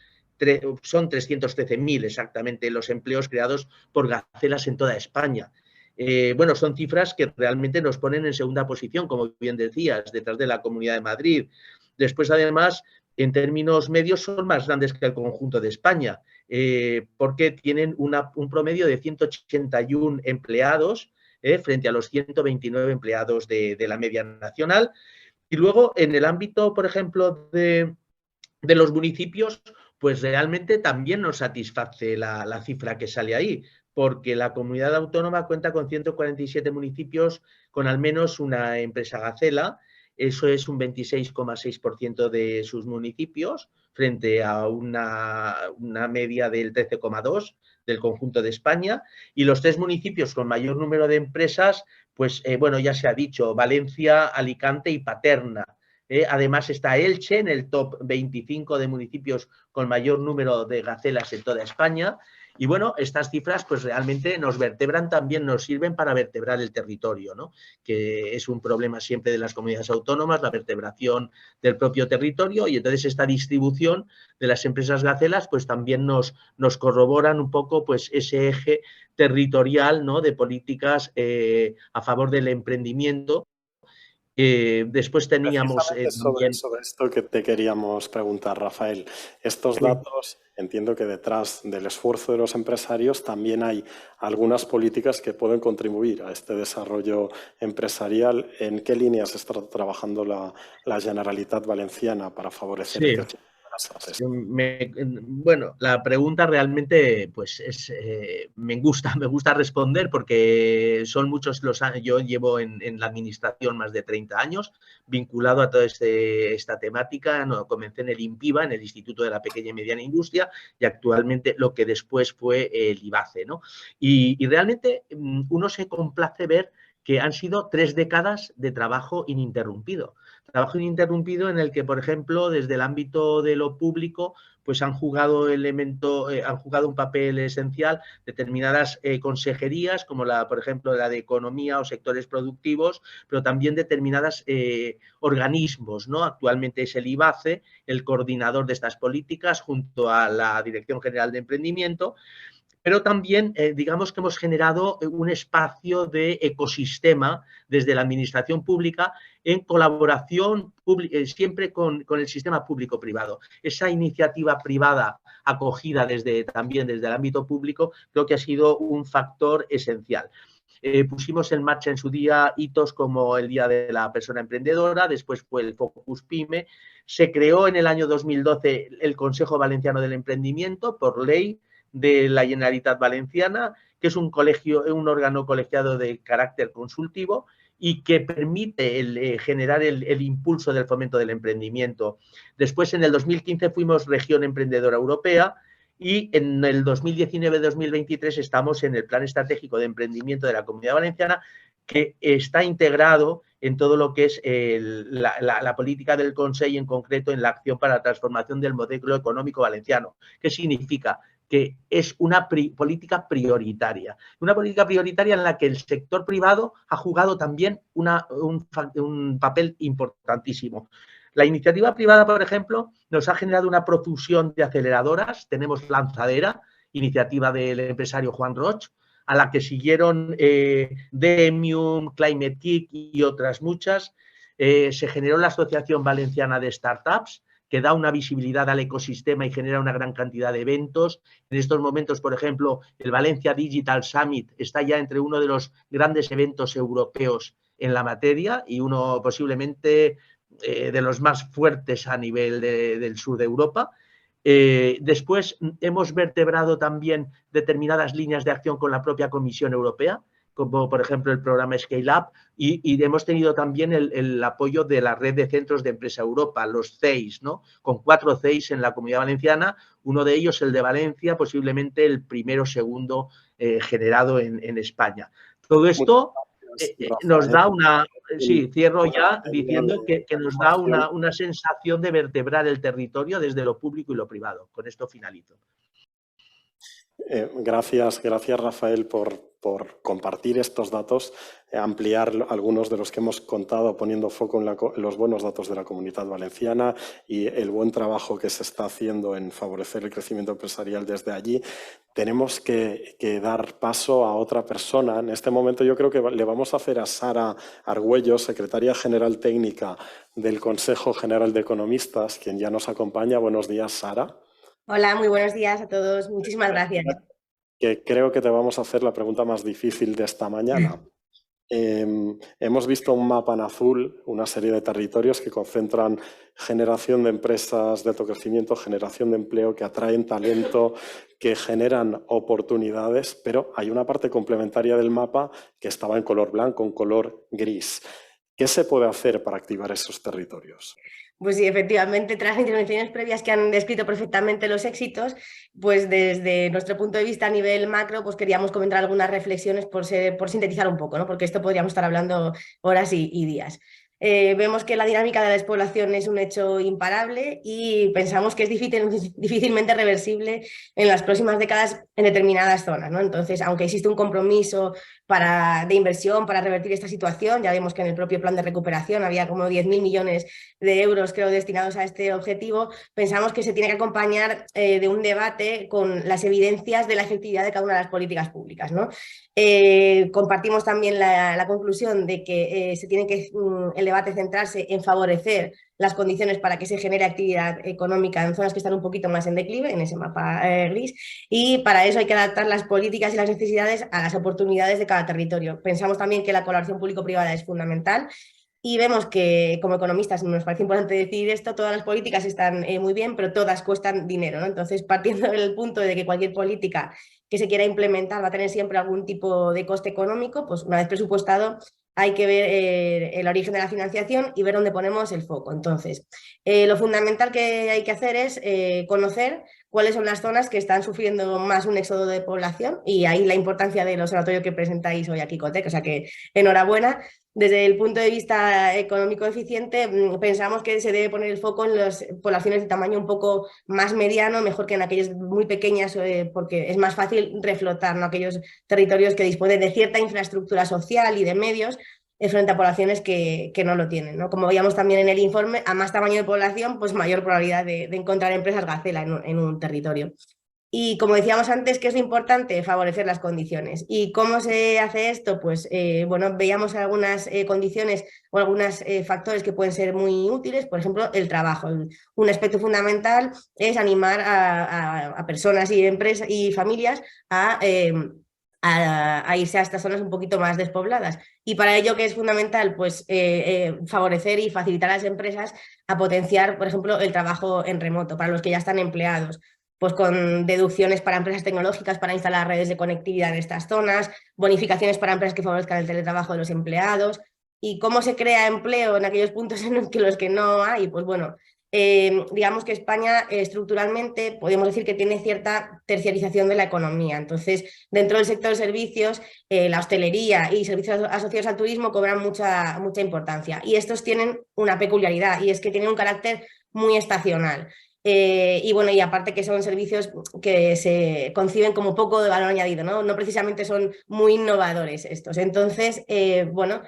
son 313.000 exactamente los empleos creados por gacelas en toda España. Bueno, son cifras que realmente nos ponen en segunda posición, como bien decías, detrás de la Comunidad de Madrid. Después, además, en términos medios son más grandes que el conjunto de España, porque tienen un promedio de 181 empleados frente a los 129 empleados de la media nacional. Y luego, en el ámbito, por ejemplo, de los municipios, pues realmente también nos satisface la cifra que sale ahí, porque la comunidad autónoma cuenta con 147 municipios con al menos una empresa gacela. Eso es un 26,6% de sus municipios frente a una media del 13,2% del conjunto de España. Y los 3 municipios con mayor número de empresas, pues bueno, ya se ha dicho, Valencia, Alicante y Paterna. Además está Elche en el top 25 de municipios con mayor número de gacelas en toda España. Y bueno, estas cifras pues realmente nos vertebran, también nos sirven para vertebrar el territorio, ¿no? Que es un problema siempre de las comunidades autónomas, la vertebración del propio territorio, y entonces esta distribución de las empresas gacelas pues también nos corroboran un poco pues ese eje territorial, ¿no? De políticas a favor del emprendimiento. Después teníamos... sobre esto que te queríamos preguntar, Rafael. Estos datos, entiendo que detrás del esfuerzo de los empresarios también hay algunas políticas que pueden contribuir a este desarrollo empresarial. ¿En qué líneas está trabajando la Generalitat Valenciana para favorecer el crecimiento de Bueno, la pregunta realmente pues me gusta responder porque son muchos los años. Yo llevo en la administración más de 30 años vinculado a toda esta temática. No, comencé en el INPIBA, en el Instituto de la Pequeña y Mediana Industria, y actualmente lo que después fue el IBACE, ¿no? Y realmente uno se complace ver que han sido 3 décadas de trabajo ininterrumpido. Trabajo ininterrumpido en el que, por ejemplo, desde el ámbito de lo público, pues han jugado un papel esencial determinadas consejerías, como por ejemplo, la de Economía o sectores productivos, pero también determinados organismos, ¿no? Actualmente es el IBACE, el coordinador de estas políticas, junto a la Dirección General de Emprendimiento. Pero también, digamos que hemos generado un espacio de ecosistema desde la administración pública en colaboración siempre con el sistema público-privado. Esa iniciativa privada acogida también desde el ámbito público creo que ha sido un factor esencial. Pusimos en marcha en su día hitos como el Día de la Persona Emprendedora, después fue el Focus PYME, se creó en el año 2012 el Consejo Valenciano del Emprendimiento por ley de la Generalitat Valenciana, que es un órgano colegiado de carácter consultivo y que permite generar el impulso del fomento del emprendimiento. Después, en el 2015, fuimos Región Emprendedora Europea y en el 2019-2023 estamos en el Plan Estratégico de Emprendimiento de la Comunidad Valenciana, que está integrado en todo lo que es la política del Consell, en concreto en la acción para la transformación del modelo económico valenciano. ¿Qué significa? Que es una política prioritaria. Una política prioritaria en la que el sector privado ha jugado también un papel importantísimo. La iniciativa privada, por ejemplo, nos ha generado una profusión de aceleradoras. Tenemos Lanzadera, iniciativa del empresario Juan Roch, a la que siguieron Demium, Climate Kick y otras muchas. Se generó la Asociación Valenciana de Startups, que da una visibilidad al ecosistema y genera una gran cantidad de eventos. En estos momentos, por ejemplo, el Valencia Digital Summit está ya entre uno de los grandes eventos europeos en la materia y uno posiblemente de los más fuertes a nivel del sur de Europa. Después hemos vertebrado también determinadas líneas de acción con la propia Comisión Europea, como por ejemplo el programa Scale Up, y hemos tenido también el apoyo de la red de centros de Empresa Europa, los CEIs, ¿no? Con 4 CEIs en la Comunidad Valenciana, uno de ellos el de Valencia, posiblemente el primero o segundo generado en España. Todo esto nos da una... Sí, cierro ya diciendo que nos da una sensación de vertebrar el territorio desde lo público y lo privado. Con esto finalizo. Gracias, Rafael, por compartir estos datos, ampliar algunos de los que hemos contado, poniendo foco en los buenos datos de la Comunidad Valenciana y el buen trabajo que se está haciendo en favorecer el crecimiento empresarial desde allí. Tenemos que dar paso a otra persona. En este momento yo creo que le vamos a hacer a Sara Argüello, secretaria general técnica del Consejo General de Economistas, quien ya nos acompaña. Buenos días, Sara. Hola, muy buenos días a todos. Muchísimas gracias. Que creo que te vamos a hacer la pregunta más difícil de esta mañana. Hemos visto un mapa en azul, una serie de territorios que concentran generación de empresas de alto crecimiento, generación de empleo, que atraen talento, que generan oportunidades, pero hay una parte complementaria del mapa que estaba en color blanco, en color gris. ¿Qué se puede hacer para activar esos territorios? Pues sí, efectivamente, tras las intervenciones previas que han descrito perfectamente los éxitos, pues desde nuestro punto de vista a nivel macro, pues queríamos comentar algunas reflexiones por sintetizar un poco, ¿no? Porque esto podríamos estar hablando horas y días. Vemos que la dinámica de la despoblación es un hecho imparable y pensamos que es difícilmente reversible en las próximas décadas en determinadas zonas, ¿no? Entonces, aunque existe un compromiso de inversión para revertir esta situación, ya vemos que en el propio plan de recuperación había como 10.000 millones de euros, creo, destinados a este objetivo, pensamos que se tiene que acompañar de un debate con las evidencias de la efectividad de cada una de las políticas públicas, ¿no? Compartimos también la conclusión de que se tiene que el debate centrarse en favorecer las condiciones para que se genere actividad económica en zonas que están un poquito más en declive, en ese mapa gris, y para eso hay que adaptar las políticas y las necesidades a las oportunidades de cada territorio. Pensamos también que la colaboración público-privada es fundamental Y vemos que como economistas nos parece importante decir esto, todas las políticas están muy bien, pero todas cuestan dinero, ¿no? Entonces, partiendo del punto de que cualquier política que se quiera implementar va a tener siempre algún tipo de coste económico, pues una vez presupuestado hay que ver el origen de la financiación y ver dónde ponemos el foco. Entonces, lo fundamental que hay que hacer es conocer cuáles son las zonas que están sufriendo más un éxodo de población, y ahí la importancia del observatorio que presentáis hoy aquí, Cotec, o sea que enhorabuena. Desde el punto de vista económico eficiente, pensamos que se debe poner el foco en las poblaciones de tamaño un poco más mediano, mejor que en aquellas muy pequeñas, porque es más fácil reflotar, ¿no?, aquellos territorios que disponen de cierta infraestructura social y de medios frente a poblaciones que no lo tienen, ¿no? Como veíamos también en el informe, a más tamaño de población, pues mayor probabilidad de encontrar empresas gacela en un territorio. Y como decíamos antes, ¿qué es lo importante? Favorecer las condiciones. ¿Y cómo se hace esto? Pues bueno, veíamos algunas condiciones o algunos factores que pueden ser muy útiles. Por ejemplo, el trabajo. Un aspecto fundamental es animar a personas y empresas y familias a irse a estas zonas un poquito más despobladas. Y para ello, ¿qué es fundamental? Pues favorecer y facilitar a las empresas a potenciar, por ejemplo, el trabajo en remoto para los que ya están empleados, pues con deducciones para empresas tecnológicas para instalar redes de conectividad en estas zonas, bonificaciones para empresas que favorezcan el teletrabajo de los empleados. ¿Y cómo se crea empleo en aquellos puntos en los que no hay? Pues bueno, digamos que España estructuralmente podemos decir que tiene cierta terciarización de la economía. Entonces, dentro del sector de servicios, la hostelería y servicios asociados al turismo cobran mucha importancia. Y estos tienen una peculiaridad, y es que tienen un carácter muy estacional. Y bueno, y aparte que son servicios que se conciben como poco de valor añadido, ¿no? No precisamente son muy innovadores estos. Entonces, bueno,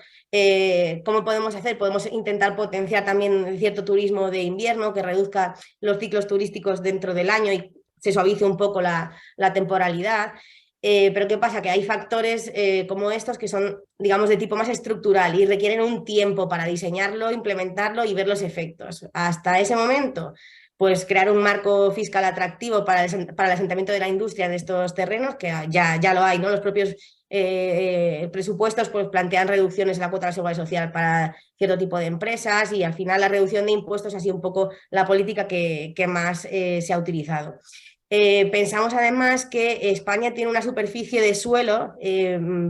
¿cómo podemos hacer? Podemos intentar potenciar también cierto turismo de invierno que reduzca los ciclos turísticos dentro del año y se suavice un poco la temporalidad. Pero ¿qué pasa? Que hay factores como estos que son, digamos, de tipo más estructural y requieren un tiempo para diseñarlo, implementarlo y ver los efectos. Hasta ese momento, pues crear un marco fiscal atractivo para el asentamiento de la industria en estos terrenos, que ya lo hay, ¿no? Los propios presupuestos pues plantean reducciones en la cuota de la seguridad social para cierto tipo de empresas, y al final la reducción de impuestos ha sido un poco la política que más se ha utilizado. Pensamos además que España tiene una superficie de suelo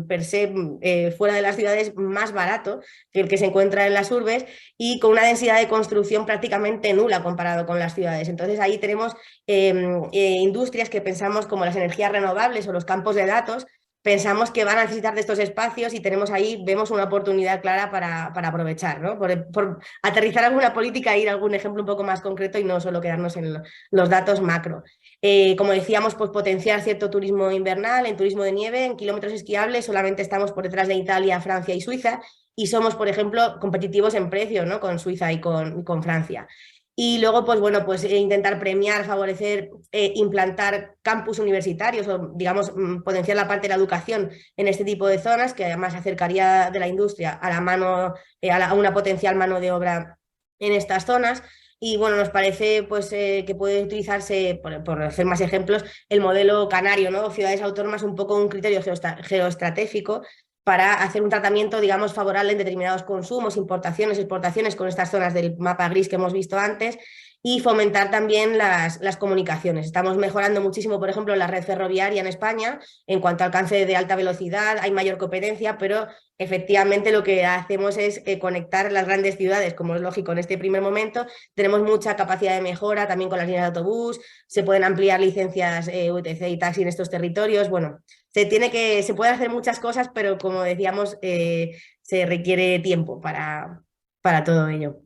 per se fuera de las ciudades más barato que el que se encuentra en las urbes, y con una densidad de construcción prácticamente nula comparado con las ciudades. Entonces ahí tenemos industrias que pensamos como las energías renovables o los campos de datos. Pensamos que van a necesitar de estos espacios y vemos una oportunidad clara para aprovechar, ¿no? Por aterrizar alguna política e ir a algún ejemplo un poco más concreto y no solo quedarnos en los datos macro. Como decíamos, pues potenciar cierto turismo invernal, en turismo de nieve, en kilómetros esquiables, solamente estamos por detrás de Italia, Francia y Suiza, y somos, por ejemplo, competitivos en precio, ¿no?, con Suiza y con Francia. Y luego, pues bueno, pues intentar premiar, favorecer, implantar campus universitarios o, digamos, potenciar la parte de la educación en este tipo de zonas, que además acercaría de la industria a la mano, a una potencial mano de obra en estas zonas. Y bueno, nos parece pues, que puede utilizarse, por hacer más ejemplos, el modelo canario, ¿no? Ciudades autónomas, un poco un criterio geoestratégico para hacer un tratamiento, digamos, favorable en determinados consumos, importaciones, exportaciones, con estas zonas del mapa gris que hemos visto antes, y fomentar también las comunicaciones. Estamos mejorando muchísimo, por ejemplo, la red ferroviaria en España en cuanto a alcance de alta velocidad, hay mayor competencia, pero efectivamente lo que hacemos es conectar las grandes ciudades, como es lógico en este primer momento. Tenemos mucha capacidad de mejora también con las líneas de autobús, se pueden ampliar licencias UTC y taxi en estos territorios. Bueno, se pueden hacer muchas cosas, pero como decíamos, se requiere tiempo para todo ello.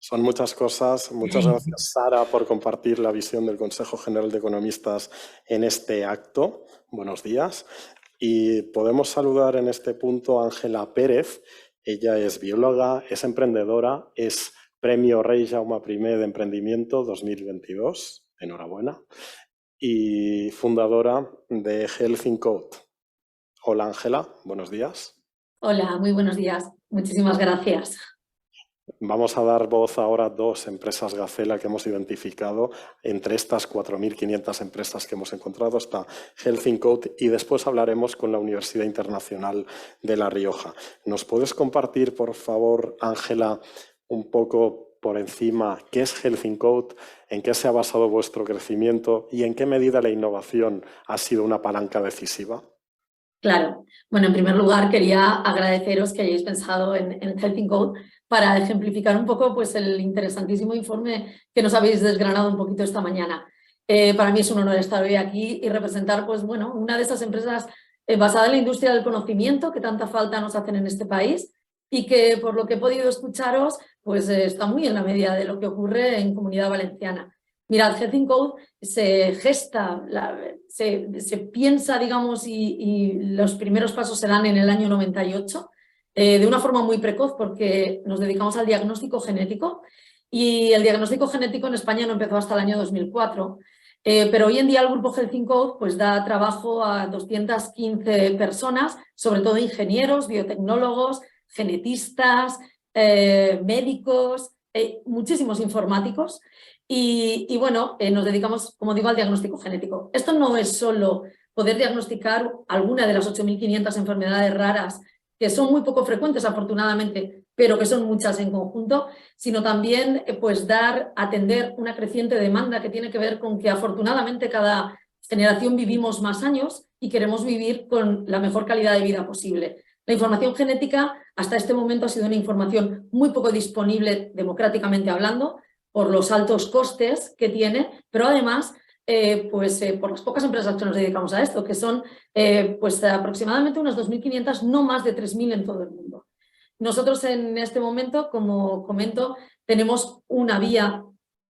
Son muchas cosas. Muchas gracias, Sara, por compartir la visión del Consejo General de Economistas en este acto. Buenos días. Y podemos saludar en este punto a Ángela Pérez. Ella es bióloga, es emprendedora, es Premio Rei Jaume I de Emprendimiento 2022. Enhorabuena. Y fundadora de Health in Code. Hola, Ángela. Buenos días. Hola, muy buenos días. Muchísimas gracias. Vamos a dar voz ahora a dos empresas Gacela que hemos identificado. Entre estas 4.500 empresas que hemos encontrado está Health in Code y después hablaremos con la Universidad Internacional de La Rioja. ¿Nos puedes compartir, por favor, Ángela, un poco por encima qué es Health in Code, en qué se ha basado vuestro crecimiento y en qué medida la innovación ha sido una palanca decisiva? Claro. Bueno, en primer lugar quería agradeceros que hayáis pensado en Health in Code para ejemplificar un poco pues, el interesantísimo informe que nos habéis desgranado un poquito esta mañana. Para mí es un honor estar hoy aquí y representar pues, bueno, una de esas empresas basada en la industria del conocimiento que tanta falta nos hacen en este país y que, por lo que he podido escucharos, pues está muy en la media de lo que ocurre en Comunidad Valenciana. Mirad, Health in Code se gesta, se piensa, digamos, y los primeros pasos se dan en el año 98, de una forma muy precoz porque nos dedicamos al diagnóstico genético y el diagnóstico genético en España no empezó hasta el año 2004. Pero hoy en día el grupo Health in Code pues, da trabajo a 215 personas, sobre todo ingenieros, biotecnólogos, genetistas, médicos, muchísimos informáticos. Y bueno, nos dedicamos, como digo, al diagnóstico genético. Esto no es solo poder diagnosticar alguna de las 8.500 enfermedades raras, que son muy poco frecuentes, afortunadamente, pero que son muchas en conjunto, sino también pues, atender una creciente demanda que tiene que ver con que, afortunadamente, cada generación vivimos más años y queremos vivir con la mejor calidad de vida posible. La información genética, hasta este momento, ha sido una información muy poco disponible democráticamente hablando, por los altos costes que tiene, pero además por las pocas empresas que nos dedicamos a esto, que son pues aproximadamente unas 2.500, no más de 3.000 en todo el mundo. Nosotros en este momento, como comento, tenemos una vía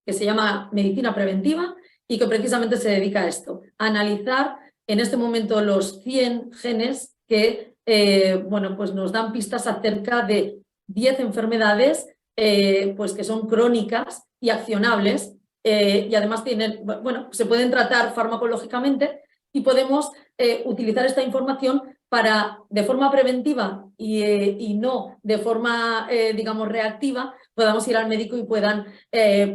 que se llama medicina preventiva y que precisamente se dedica a esto, a analizar en este momento los 100 genes que bueno, pues nos dan pistas acerca de 10 enfermedades pues que son crónicas y accionables y además bueno, se pueden tratar farmacológicamente y podemos utilizar esta información para, de forma preventiva y no de forma, digamos, reactiva, podamos ir al médico y puedan,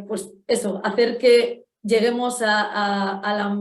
pues eso, hacer que lleguemos a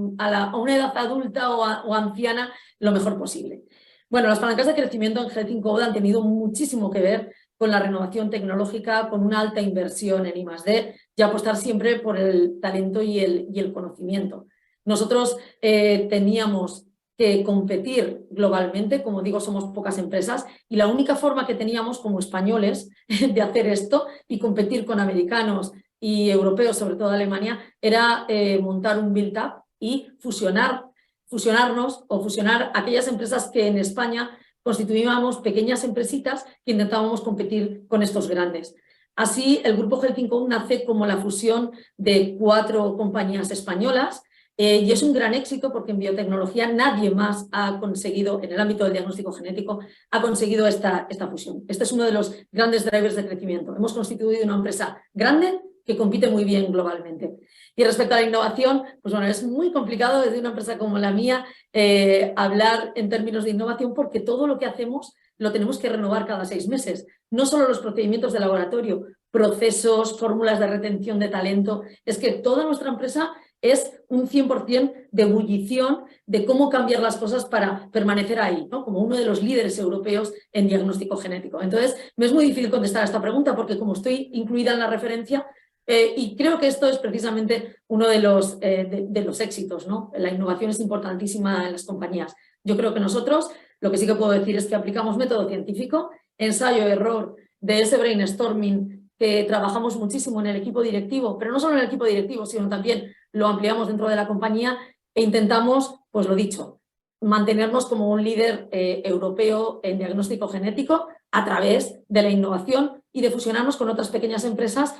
una edad adulta o anciana lo mejor posible. Bueno, las palancas de crecimiento en Health in Code han tenido muchísimo que ver con la renovación tecnológica, con una alta inversión en I+D y apostar siempre por el talento y el conocimiento. Nosotros teníamos que competir globalmente, como digo, somos pocas empresas y la única forma que teníamos como españoles de hacer esto y competir con americanos y europeos, sobre todo Alemania, era montar un build-up y fusionarnos o fusionar aquellas empresas que en España constituíamos pequeñas empresitas que intentábamos competir con estos grandes. Así, el grupo Health in Code nace como la fusión de 4 compañías españolas y es un gran éxito porque en biotecnología nadie más ha conseguido, en el ámbito del diagnóstico genético, ha conseguido esta fusión. Este es uno de los grandes drivers de crecimiento. Hemos constituido una empresa grande que compite muy bien globalmente. Y respecto a la innovación, pues bueno, es muy complicado desde una empresa como la mía hablar en términos de innovación porque todo lo que hacemos lo tenemos que renovar cada 6 meses. No solo los procedimientos de laboratorio, procesos, fórmulas de retención de talento. Es que toda nuestra empresa es un 100% de ebullición de cómo cambiar las cosas para permanecer ahí, ¿no? Como uno de los líderes europeos en diagnóstico genético. Entonces, me es muy difícil contestar a esta pregunta porque como estoy incluida en la referencia, y creo que esto es precisamente uno de los éxitos, ¿no? La innovación es importantísima en las compañías. Yo creo que nosotros, lo que sí que puedo decir es que aplicamos método científico, ensayo-error, de ese brainstorming que trabajamos muchísimo en el equipo directivo, pero no solo en el equipo directivo, sino también lo ampliamos dentro de la compañía e intentamos, pues lo dicho, mantenernos como un líder europeo en diagnóstico genético a través de la innovación y de fusionarnos con otras pequeñas empresas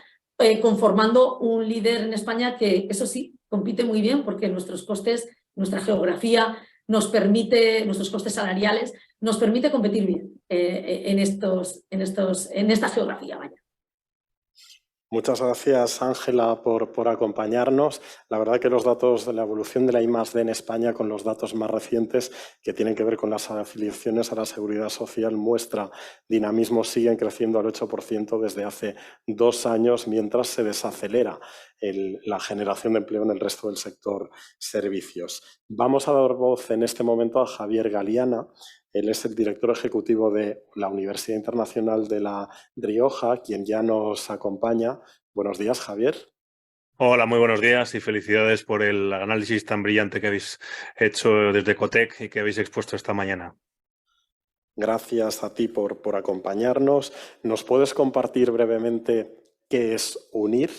conformando un líder en España que, eso sí, compite muy bien porque nuestros costes, nuestra geografía nos permite, nuestros costes salariales, nos permite competir bien en esta geografía. Vaya. Muchas gracias, Ángela, por acompañarnos. La verdad que los datos de la evolución de la I+D en España, con los datos más recientes que tienen que ver con las afiliaciones a la Seguridad Social, muestra dinamismo, siguen creciendo al 8% desde hace 2 años, mientras se desacelera la generación de empleo en el resto del sector servicios. Vamos a dar voz en este momento a Javier Galiana. Él es el director ejecutivo de la Universidad Internacional de La Rioja, quien ya nos acompaña. Buenos días, Javier. Hola, muy buenos días y felicidades por el análisis tan brillante que habéis hecho desde Cotec y que habéis expuesto esta mañana. Gracias a ti por acompañarnos. ¿Nos puedes compartir brevemente qué es UNIR?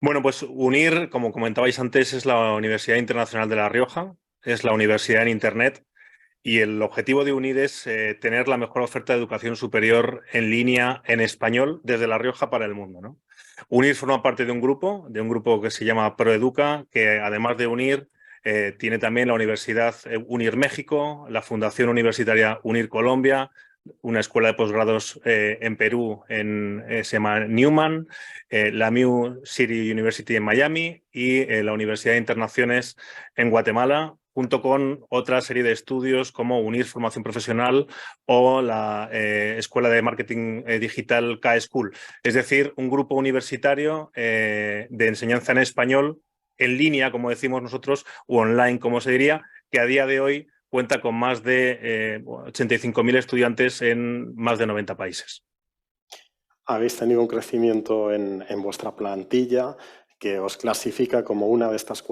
Bueno, pues UNIR, como comentabais antes, es la Universidad Internacional de La Rioja, es la universidad en Internet. Y el objetivo de UNIR es tener la mejor oferta de educación superior en línea en español desde La Rioja para el mundo, ¿no? UNIR forma parte de un grupo que se llama ProEduca, que además de UNIR tiene también la Universidad UNIR México, la Fundación Universitaria UNIR Colombia, una escuela de posgrados en Perú se llama Newman, la Mu City University en Miami y la Universidad de Internaciones en Guatemala, junto con otra serie de estudios como UNIR Formación Profesional o la Escuela de Marketing Digital K-School. Es decir, un grupo universitario de enseñanza en español, en línea, como decimos nosotros, o online, como se diría, que a día de hoy cuenta con más de 85.000 estudiantes en más de 90 países. Habéis tenido un crecimiento en vuestra plantilla que os clasifica como una de estas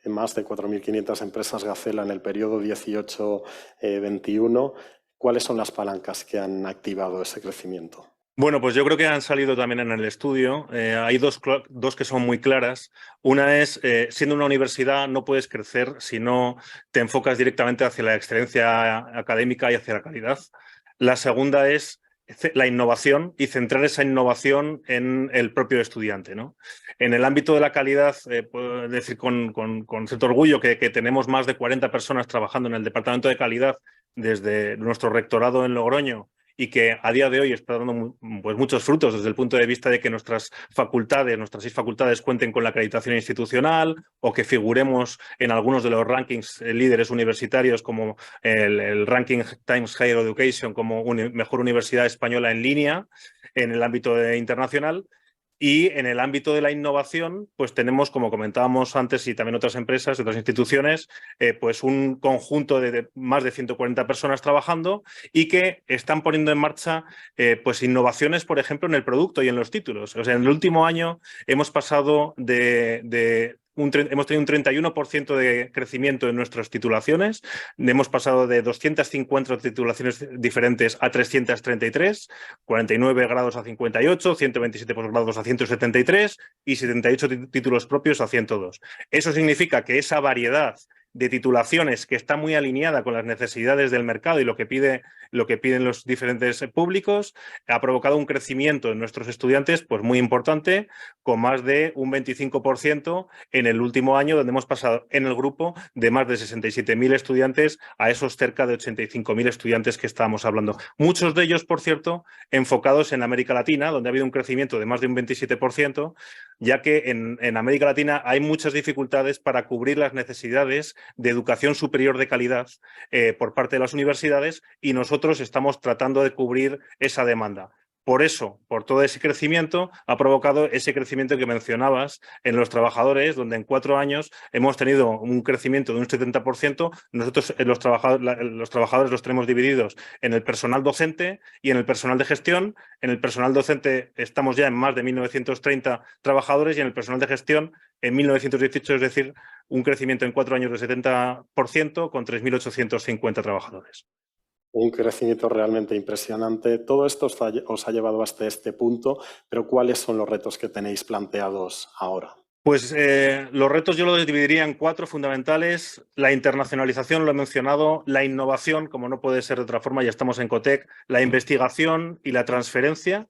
más de 4.500 empresas Gacela en el periodo 18-21. ¿Cuáles son las palancas que han activado ese crecimiento? Bueno, pues yo creo que han salido también en el estudio. Hay dos que son muy claras. Una es, siendo una universidad no puedes crecer si no te enfocas directamente hacia la excelencia académica y hacia la calidad. La segunda es la innovación y centrar esa innovación en el propio estudiante, ¿no? En el ámbito de la calidad, puedo decir con cierto orgullo que tenemos más de 40 personas trabajando en el departamento de calidad desde nuestro rectorado en Logroño, y que a día de hoy está dando pues, muchos frutos desde el punto de vista de que nuestras 6 facultades cuenten con la acreditación institucional o que figuremos en algunos de los rankings líderes universitarios como el ranking Times Higher Education como mejor universidad española en línea en el ámbito internacional. Y en el ámbito de la innovación, pues tenemos, como comentábamos antes, y también otras empresas, otras instituciones, pues un conjunto de más de 140 personas trabajando y que están poniendo en marcha pues innovaciones, por ejemplo, en el producto y en los títulos. O sea, en el último año hemos pasado hemos tenido un 31% de crecimiento en nuestras titulaciones. Hemos pasado de 250 titulaciones diferentes a 333, 49 grados a 58, 127 posgrados a 173 y 78 títulos propios a 102. Eso significa que esa variedad de titulaciones que está muy alineada con las necesidades del mercado y lo que piden los diferentes públicos, ha provocado un crecimiento en nuestros estudiantes pues muy importante, con más de un 25% en el último año, donde hemos pasado en el grupo de más de 67.000 estudiantes a esos cerca de 85.000 estudiantes que estábamos hablando. Muchos de ellos, por cierto, enfocados en América Latina, donde ha habido un crecimiento de más de un 27%, ya que en América Latina hay muchas dificultades para cubrir las necesidades de educación superior de calidad por parte de las universidades y nosotros estamos tratando de cubrir esa demanda. Por eso, por todo ese crecimiento, ha provocado ese crecimiento que mencionabas en los trabajadores, donde en 4 años hemos tenido un crecimiento de un 70%. Nosotros los trabajadores los tenemos divididos en el personal docente y en el personal de gestión. En el personal docente estamos ya en más de 1.930 trabajadores y en el personal de gestión en 1.918, es decir, un crecimiento en 4 años de 70% con 3.850 trabajadores. Un crecimiento realmente impresionante. Todo esto os ha llevado hasta este punto, pero ¿cuáles son los retos que tenéis planteados ahora? Pues los retos yo los dividiría en 4 fundamentales. La internacionalización, lo he mencionado, la innovación, como no puede ser de otra forma, ya estamos en Cotec, la investigación y la transferencia.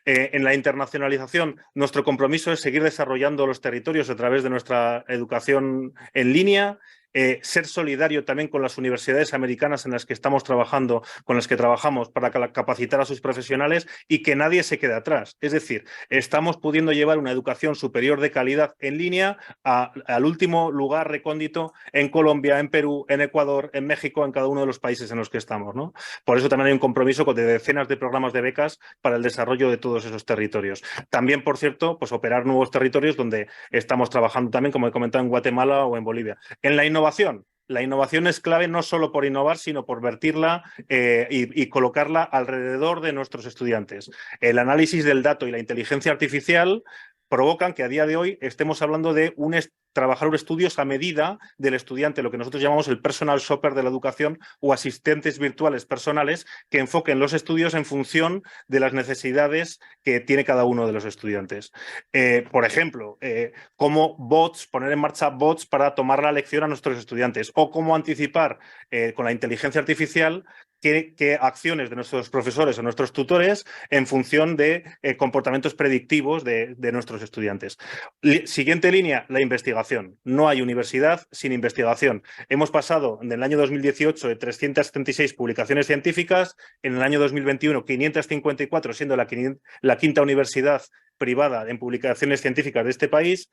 En la internacionalización, nuestro compromiso es seguir desarrollando los territorios a través de nuestra educación en línea ser solidario también con las universidades americanas en las que estamos trabajando, con las que trabajamos para capacitar a sus profesionales y que nadie se quede atrás. Es decir, estamos pudiendo llevar una educación superior de calidad en línea al último lugar recóndito en Colombia, en Perú, en Ecuador, en México, en cada uno de los países en los que estamos, ¿no? Por eso también hay un compromiso de decenas de programas de becas para el desarrollo de todos esos territorios. También, por cierto, pues operar nuevos territorios donde estamos trabajando también, como he comentado, en Guatemala o en Bolivia. En la innovación. La innovación es clave no solo por innovar, sino por vertirla y colocarla alrededor de nuestros estudiantes. El análisis del dato y la inteligencia artificial provocan que a día de hoy estemos hablando de trabajar estudios a medida del estudiante, lo que nosotros llamamos el personal shopper de la educación o asistentes virtuales personales que enfoquen los estudios en función de las necesidades que tiene cada uno de los estudiantes. Por ejemplo, cómo poner en marcha bots para tomar la lección a nuestros estudiantes o cómo anticipar con la inteligencia artificial qué acciones de nuestros profesores o nuestros tutores en función de comportamientos predictivos de nuestros estudiantes. Siguiente línea, la investigación. No hay universidad sin investigación. Hemos pasado en el año 2018 de 376 publicaciones científicas, en el año 2021 554, siendo la quinta universidad privada en publicaciones científicas de este país,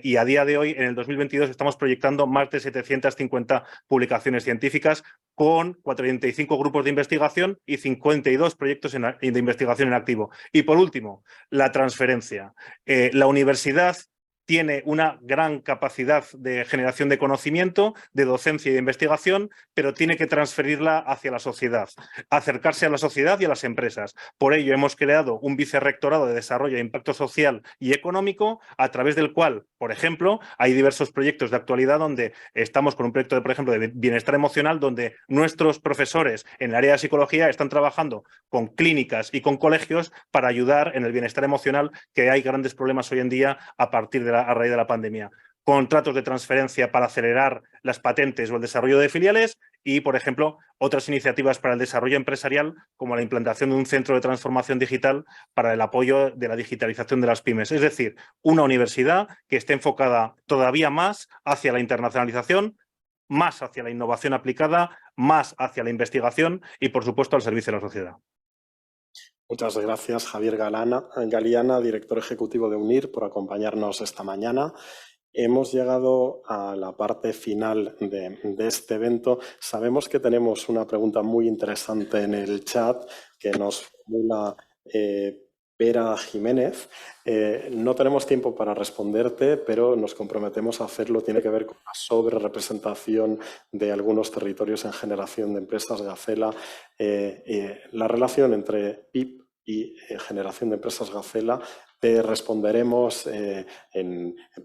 y a día de hoy, en el 2022, estamos proyectando más de 750 publicaciones científicas con 45 grupos de investigación y 52 proyectos de investigación en activo. Y por último, la transferencia. La universidad tiene una gran capacidad de generación de conocimiento, de docencia y de investigación, pero tiene que transferirla hacia la sociedad, acercarse a la sociedad y a las empresas. Por ello, hemos creado un vicerrectorado de desarrollo e impacto social y económico, a través del cual, por ejemplo, hay diversos proyectos de actualidad donde estamos con un proyecto, por ejemplo, de bienestar emocional, donde nuestros profesores en el área de psicología están trabajando con clínicas y con colegios para ayudar en el bienestar emocional, que hay grandes problemas hoy en día a raíz de la pandemia. Contratos de transferencia para acelerar las patentes o el desarrollo de filiales y, por ejemplo, otras iniciativas para el desarrollo empresarial, como la implantación de un centro de transformación digital para el apoyo de la digitalización de las pymes. Es decir, una universidad que esté enfocada todavía más hacia la internacionalización, más hacia la innovación aplicada, más hacia la investigación y, por supuesto, al servicio de la sociedad. Muchas gracias, Javier Galeana, director ejecutivo de UNIR, por acompañarnos esta mañana. Hemos llegado a la parte final de este evento. Sabemos que tenemos una pregunta muy interesante en el chat que nos formula Vera Jiménez. No tenemos tiempo para responderte, pero nos comprometemos a hacerlo. Tiene que ver con la sobrerepresentación de algunos territorios en generación de empresas Gacela, la relación entre PIB y generación de empresas Gacela. Te responderemos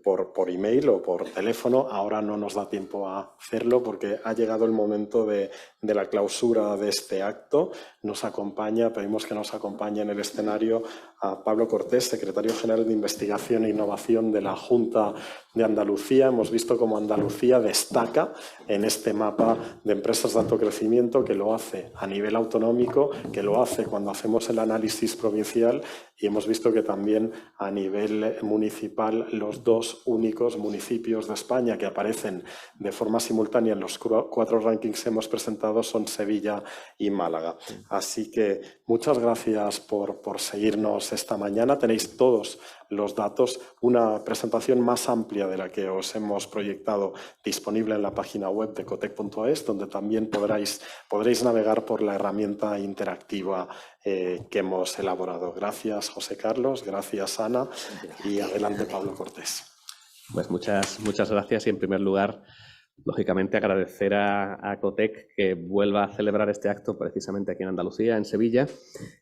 por email o por teléfono. Ahora no nos da tiempo a hacerlo porque ha llegado el momento de la clausura de este acto. Nos acompaña, pedimos que nos acompañe en el escenario a Pablo Cortés, secretario general de Investigación e Innovación de la Junta de Andalucía. Hemos visto cómo Andalucía destaca en este mapa de empresas de alto crecimiento, que lo hace a nivel autonómico, que lo hace cuando hacemos el análisis provincial, y hemos visto que también a nivel municipal los dos únicos municipios de España que aparecen de forma simultánea en los 4 rankings que hemos presentado son Sevilla y Málaga. Así que muchas gracias por seguirnos esta mañana. Tenéis todos los datos, una presentación más amplia de la que os hemos proyectado disponible en la página web de cotec.es, donde también podréis navegar por la herramienta interactiva que hemos elaborado. Gracias, José Carlos, gracias, Ana, y adelante, Pablo Cortés. Pues muchas gracias y, en primer lugar, lógicamente agradecer a Cotec que vuelva a celebrar este acto precisamente aquí en Andalucía, en Sevilla,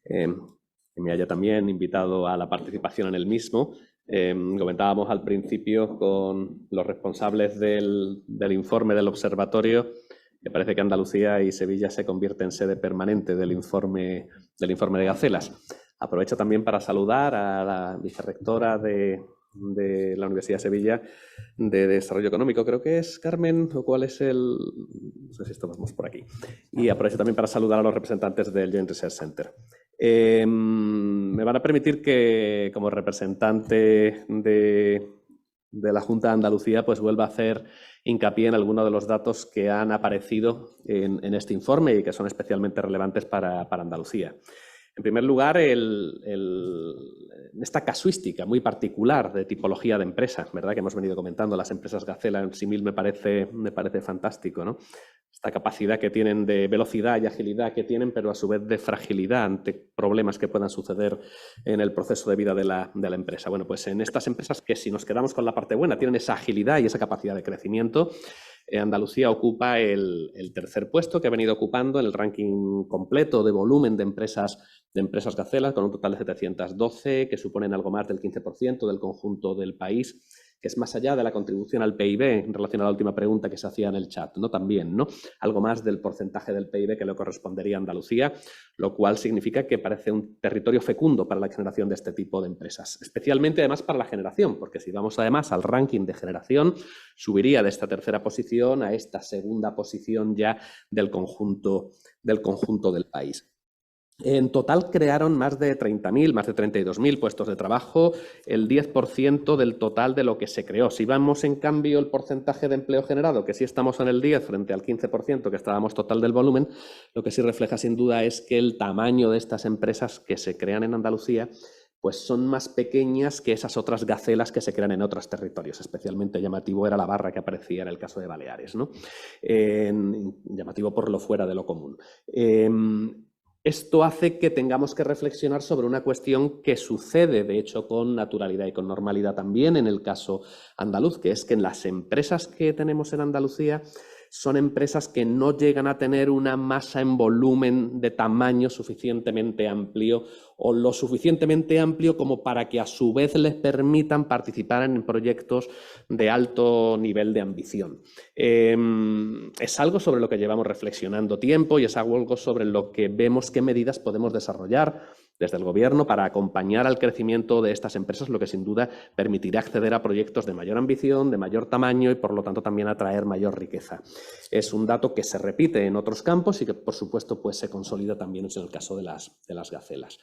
que me haya también invitado a la participación en el mismo. Comentábamos al principio con los responsables del informe del observatorio que parece que Andalucía y Sevilla se convierten en sede permanente del informe de Gacelas. Aprovecho también para saludar a la vicerrectora de la Universidad de Sevilla de Desarrollo Económico, creo que es Carmen, o cuál es no sé si estamos por aquí. Y aprovecho también para saludar a los representantes del Joint Research Center. Me van a permitir que, como representante de de la Junta de Andalucía pues vuelve a hacer hincapié en algunos de los datos que han aparecido en este informe y que son especialmente relevantes para Andalucía. En primer lugar, esta casuística muy particular de tipología de empresas, ¿verdad?, que hemos venido comentando, las empresas Gacela en símil me parece fantástico, ¿no? Esta capacidad que tienen de velocidad y agilidad que tienen, pero a su vez de fragilidad ante problemas que puedan suceder en el proceso de vida de la empresa. Bueno, pues en estas empresas que, si nos quedamos con la parte buena, tienen esa agilidad y esa capacidad de crecimiento, Andalucía ocupa el tercer puesto que ha venido ocupando en el ranking completo de volumen de empresas Gacela, con un total de 712, que suponen algo más del 15% del conjunto del país, que es más allá de la contribución al PIB en relación a la última pregunta que se hacía en el chat, ¿no? También, ¿no? Algo más del porcentaje del PIB que le correspondería a Andalucía, lo cual significa que parece un territorio fecundo para la generación de este tipo de empresas. Especialmente, además, para la generación, porque si vamos, además, al ranking de generación, subiría de esta tercera posición a esta segunda posición ya del conjunto del país. En total crearon más de 30.000, más de 32.000 puestos de trabajo, el 10% del total de lo que se creó. Si vamos, en cambio, el porcentaje de empleo generado, que sí estamos en el 10 frente al 15% que estábamos total del volumen, lo que sí refleja sin duda es que el tamaño de estas empresas que se crean en Andalucía pues son más pequeñas que esas otras gacelas que se crean en otros territorios. Especialmente llamativo era la barra que aparecía en el caso de Baleares, ¿no? Llamativo por lo fuera de lo común. Esto hace que tengamos que reflexionar sobre una cuestión que sucede, de hecho, con naturalidad y con normalidad también en el caso andaluz, que es que en las empresas que tenemos en Andalucía son empresas que no llegan a tener una masa en volumen de tamaño suficientemente amplio o lo suficientemente amplio como para que a su vez les permitan participar en proyectos de alto nivel de ambición. Es algo sobre lo que llevamos reflexionando tiempo y es algo sobre lo que vemos qué medidas podemos desarrollar desde el Gobierno para acompañar al crecimiento de estas empresas, lo que sin duda permitirá acceder a proyectos de mayor ambición, de mayor tamaño y por lo tanto también atraer mayor riqueza. Es un dato que se repite en otros campos y que por supuesto pues, se consolida también en el caso de las gacelas.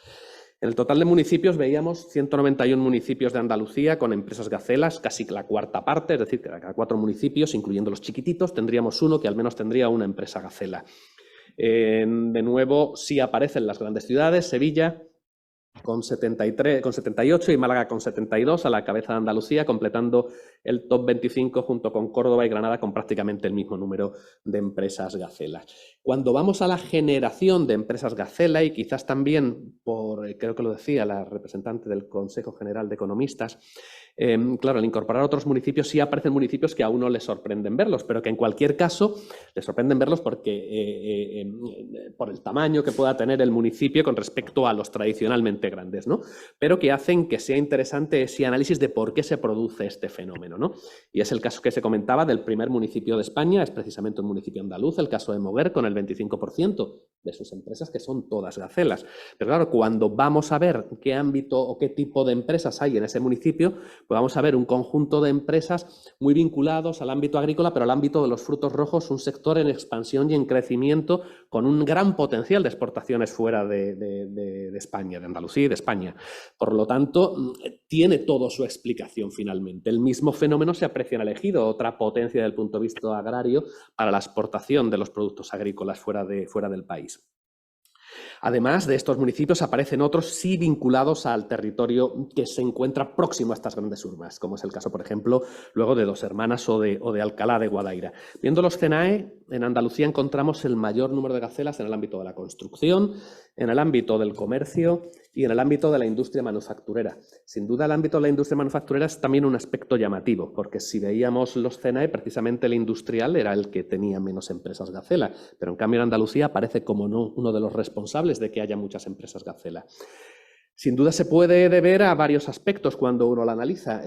En el total de municipios veíamos 191 municipios de Andalucía con empresas gacelas, casi la cuarta parte, es decir, que de cada 4 municipios, incluyendo los chiquititos, tendríamos uno que al menos tendría una empresa gacela. De nuevo, sí aparecen las grandes ciudades, Sevilla con 78 y Málaga con 72 a la cabeza de Andalucía, completando el top 25 junto con Córdoba y Granada con prácticamente el mismo número de empresas gacelas. Cuando vamos a la generación de empresas gacela y quizás también creo que lo decía la representante del Consejo General de Economistas, claro, al incorporar otros municipios sí aparecen municipios que a uno le sorprenden verlos, pero que en cualquier caso le sorprenden verlos porque por el tamaño que pueda tener el municipio con respecto a los tradicionalmente grandes, ¿no? Pero que hacen que sea interesante ese análisis de por qué se produce este fenómeno, ¿no? Y es el caso que se comentaba del primer municipio de España, es precisamente un municipio andaluz, el caso de Moguer, con el 25% de sus empresas que son todas gacelas. Pero claro, cuando vamos a ver qué ámbito o qué tipo de empresas hay en ese municipio, pues vamos a ver un conjunto de empresas muy vinculados al ámbito agrícola, pero al ámbito de los frutos rojos, un sector en expansión y en crecimiento con un gran potencial de exportaciones fuera de España, de Andalucía y de España. Por lo tanto, tiene todo su explicación finalmente. El mismo fenómeno se aprecia en el ejido, otra potencia desde el punto de vista agrario para la exportación de los productos agrícolas fuera del país. Además de estos municipios aparecen otros sí vinculados al territorio que se encuentra próximo a estas grandes urbes, como es el caso, por ejemplo, luego de Dos Hermanas o de Alcalá de Guadaira. Viendo los CENAE, en Andalucía encontramos el mayor número de gacelas en el ámbito de la construcción, en el ámbito del comercio y en el ámbito de la industria manufacturera. Sin duda, el ámbito de la industria manufacturera es también un aspecto llamativo, porque si veíamos los CENAE, precisamente el industrial era el que tenía menos empresas gacela, pero en cambio en Andalucía aparece como uno de los responsables de que haya muchas empresas gacela. Sin duda se puede deber a varios aspectos cuando uno la analiza.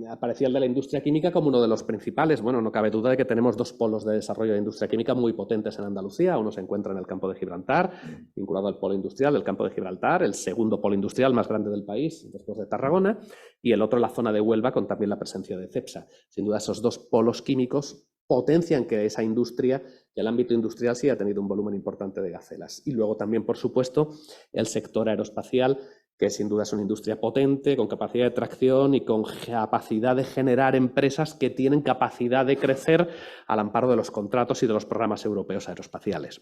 Aparecía el de la industria química como uno de los principales. Bueno, no cabe duda de que tenemos 2 polos de desarrollo de industria química muy potentes en Andalucía. Uno se encuentra en el campo de Gibraltar, vinculado al polo industrial del campo de Gibraltar, el segundo polo industrial más grande del país, después de Tarragona, y el otro en la zona de Huelva, con también la presencia de Cepsa. Sin duda esos 2 polos químicos potencian que esa industria, que el ámbito industrial sí ha tenido un volumen importante de gacelas. Y luego también, por supuesto, el sector aeroespacial, que sin duda es una industria potente, con capacidad de tracción y con capacidad de generar empresas que tienen capacidad de crecer al amparo de los contratos y de los programas europeos aeroespaciales.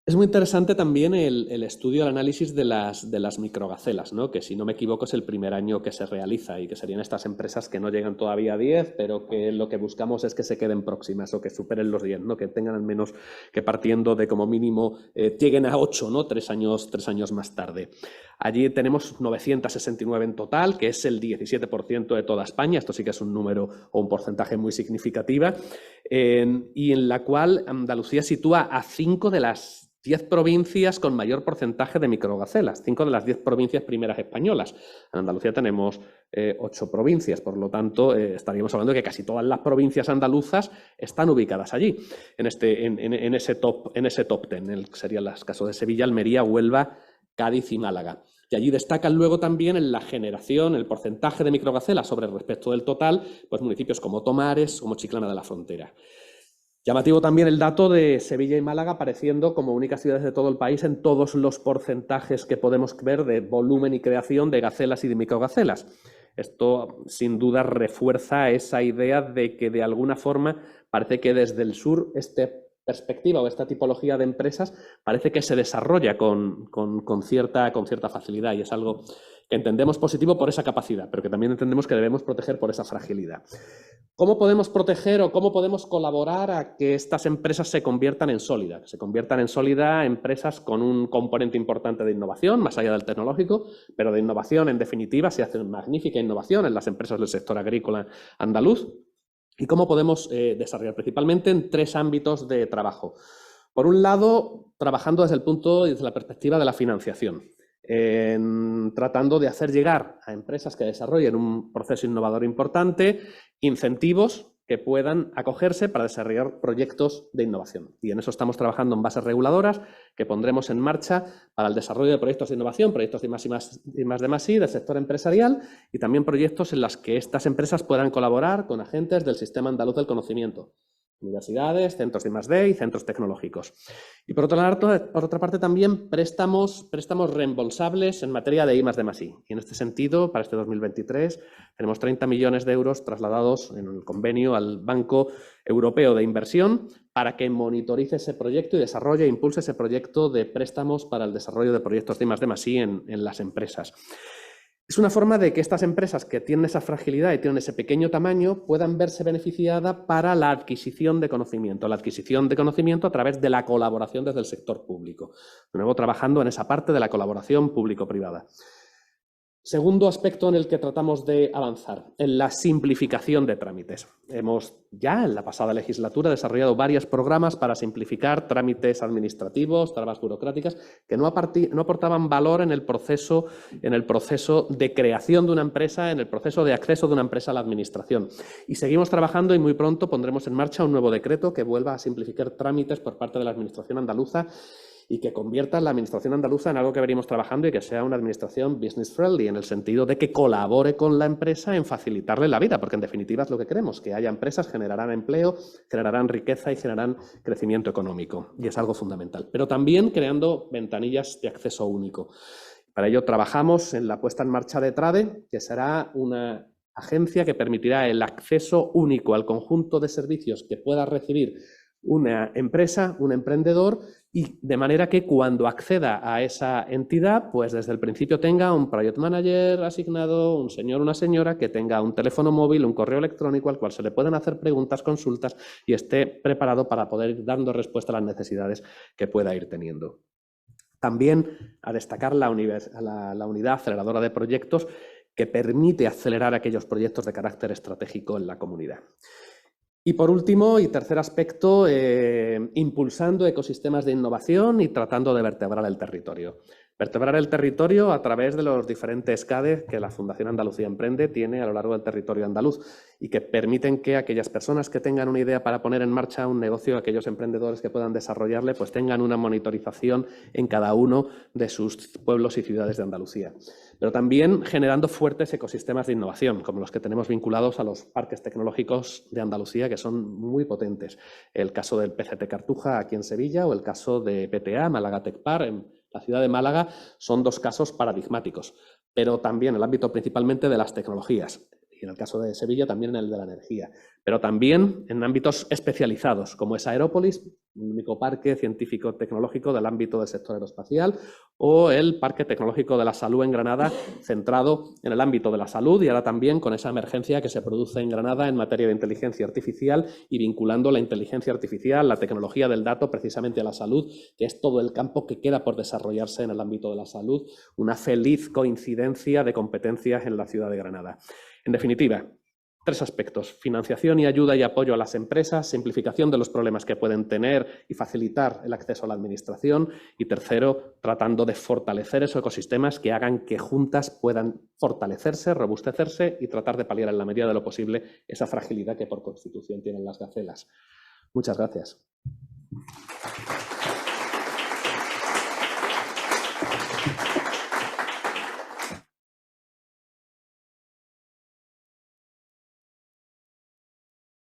Es muy interesante también el estudio, el análisis de las microgacelas, ¿no? Que si no me equivoco es el primer año que se realiza y que serían estas empresas que no llegan todavía a 10, pero que lo que buscamos es que se queden próximas o que superen los 10, ¿no? Que tengan al menos que partiendo de como mínimo lleguen a 8, ¿no? 3 años más tarde. Allí tenemos 969 en total, que es el 17% de toda España. Esto sí que es un número o un porcentaje muy significativa, y en la cual Andalucía sitúa a 5 de las 10 provincias con mayor porcentaje de microgacelas, 5 de las 10 provincias primeras españolas. En Andalucía tenemos 8 provincias, por lo tanto estaríamos hablando de que casi todas las provincias andaluzas están ubicadas allí, en ese top 10, serían los casos de Sevilla, Almería, Huelva, Cádiz y Málaga. Y allí destacan luego también en la generación, el porcentaje de microgacelas sobre respecto del total, pues municipios como Tomares, como Chiclana de la Frontera. Llamativo también el dato de Sevilla y Málaga apareciendo como únicas ciudades de todo el país en todos los porcentajes que podemos ver de volumen y creación de gacelas y de microgacelas. Esto sin duda refuerza esa idea de que de alguna forma parece que desde el sur esta perspectiva o esta tipología de empresas parece que se desarrolla con cierta facilidad, y es algo que entendemos positivo por esa capacidad, pero que también entendemos que debemos proteger por esa fragilidad. ¿Cómo podemos proteger o cómo podemos colaborar a que estas empresas se conviertan en sólidas? Que se conviertan en sólidas empresas con un componente importante de innovación, más allá del tecnológico, pero de innovación en definitiva. Se hace una magnífica innovación en las empresas del sector agrícola andaluz. ¿Y cómo podemos desarrollar? Principalmente en 3 ámbitos de trabajo. Por un lado, trabajando desde la perspectiva de la financiación, tratando de hacer llegar a empresas que desarrollen un proceso innovador importante incentivos que puedan acogerse para desarrollar proyectos de innovación. Y en eso estamos trabajando en bases reguladoras que pondremos en marcha para el desarrollo de proyectos de innovación, proyectos de I+D+I del sector empresarial, y también proyectos en los que estas empresas puedan colaborar con agentes del Sistema Andaluz del Conocimiento, universidades, centros de I+D y centros tecnológicos. Y por otra parte también préstamos reembolsables en materia de I+D+I. Y en este sentido, para este 2023, tenemos 30 millones de euros trasladados en el convenio al Banco Europeo de Inversión para que monitorice ese proyecto y desarrolle e impulse ese proyecto de préstamos para el desarrollo de proyectos de I+D+I en las empresas. Es una forma de que estas empresas que tienen esa fragilidad y tienen ese pequeño tamaño puedan verse beneficiadas para la adquisición de conocimiento a través de la colaboración desde el sector público. De nuevo, trabajando en esa parte de la colaboración público-privada. Segundo aspecto en el que tratamos de avanzar, en la simplificación de trámites. Hemos ya en la pasada legislatura desarrollado varios programas para simplificar trámites administrativos, trabas burocráticas, que no aportaban valor en el proceso de creación de una empresa, en el proceso de acceso de una empresa a la administración. Y seguimos trabajando y muy pronto pondremos en marcha un nuevo decreto que vuelva a simplificar trámites por parte de la administración andaluza y que convierta la administración andaluza en algo que venimos trabajando y que sea una administración business friendly, en el sentido de que colabore con la empresa en facilitarle la vida, porque en definitiva es lo que queremos, que haya empresas, generarán empleo, generarán riqueza y generarán crecimiento económico, y es algo fundamental. Pero también creando ventanillas de acceso único. Para ello trabajamos en la puesta en marcha de TRADE, que será una agencia que permitirá el acceso único al conjunto de servicios que pueda recibir una empresa, un emprendedor, y de manera que cuando acceda a esa entidad, pues desde el principio tenga un project manager asignado, un señor o una señora que tenga un teléfono móvil, un correo electrónico al cual se le pueden hacer preguntas, consultas, y esté preparado para poder ir dando respuesta a las necesidades que pueda ir teniendo. También a destacar la unidad aceleradora de proyectos, que permite acelerar aquellos proyectos de carácter estratégico en la comunidad. Y por último, y tercer aspecto, impulsando ecosistemas de innovación y tratando de vertebrar el territorio. Vertebrar el territorio a través de los diferentes CADE que la Fundación Andalucía Emprende tiene a lo largo del territorio andaluz y que permiten que aquellas personas que tengan una idea para poner en marcha un negocio, aquellos emprendedores que puedan desarrollarle, pues tengan una monitorización en cada uno de sus pueblos y ciudades de Andalucía. Pero también generando fuertes ecosistemas de innovación, como los que tenemos vinculados a los parques tecnológicos de Andalucía, que son muy potentes. El caso del PCT Cartuja aquí en Sevilla o el caso de PTA, Málaga Tech Park, la ciudad de Málaga, son dos casos paradigmáticos, pero también el ámbito principalmente de las tecnologías, y en el caso de Sevilla también en el de la energía, pero también en ámbitos especializados, como es Aerópolis, un único parque científico-tecnológico del ámbito del sector aeroespacial, o el Parque Tecnológico de la Salud en Granada, centrado en el ámbito de la salud y ahora también con esa emergencia que se produce en Granada en materia de inteligencia artificial y vinculando la inteligencia artificial, la tecnología del dato precisamente a la salud, que es todo el campo que queda por desarrollarse en el ámbito de la salud, una feliz coincidencia de competencias en la ciudad de Granada. En definitiva, 3 aspectos: financiación y ayuda y apoyo a las empresas, simplificación de los problemas que pueden tener y facilitar el acceso a la administración, y tercero, tratando de fortalecer esos ecosistemas que hagan que juntas puedan fortalecerse, robustecerse y tratar de paliar en la medida de lo posible esa fragilidad que por constitución tienen las gacelas. Muchas gracias.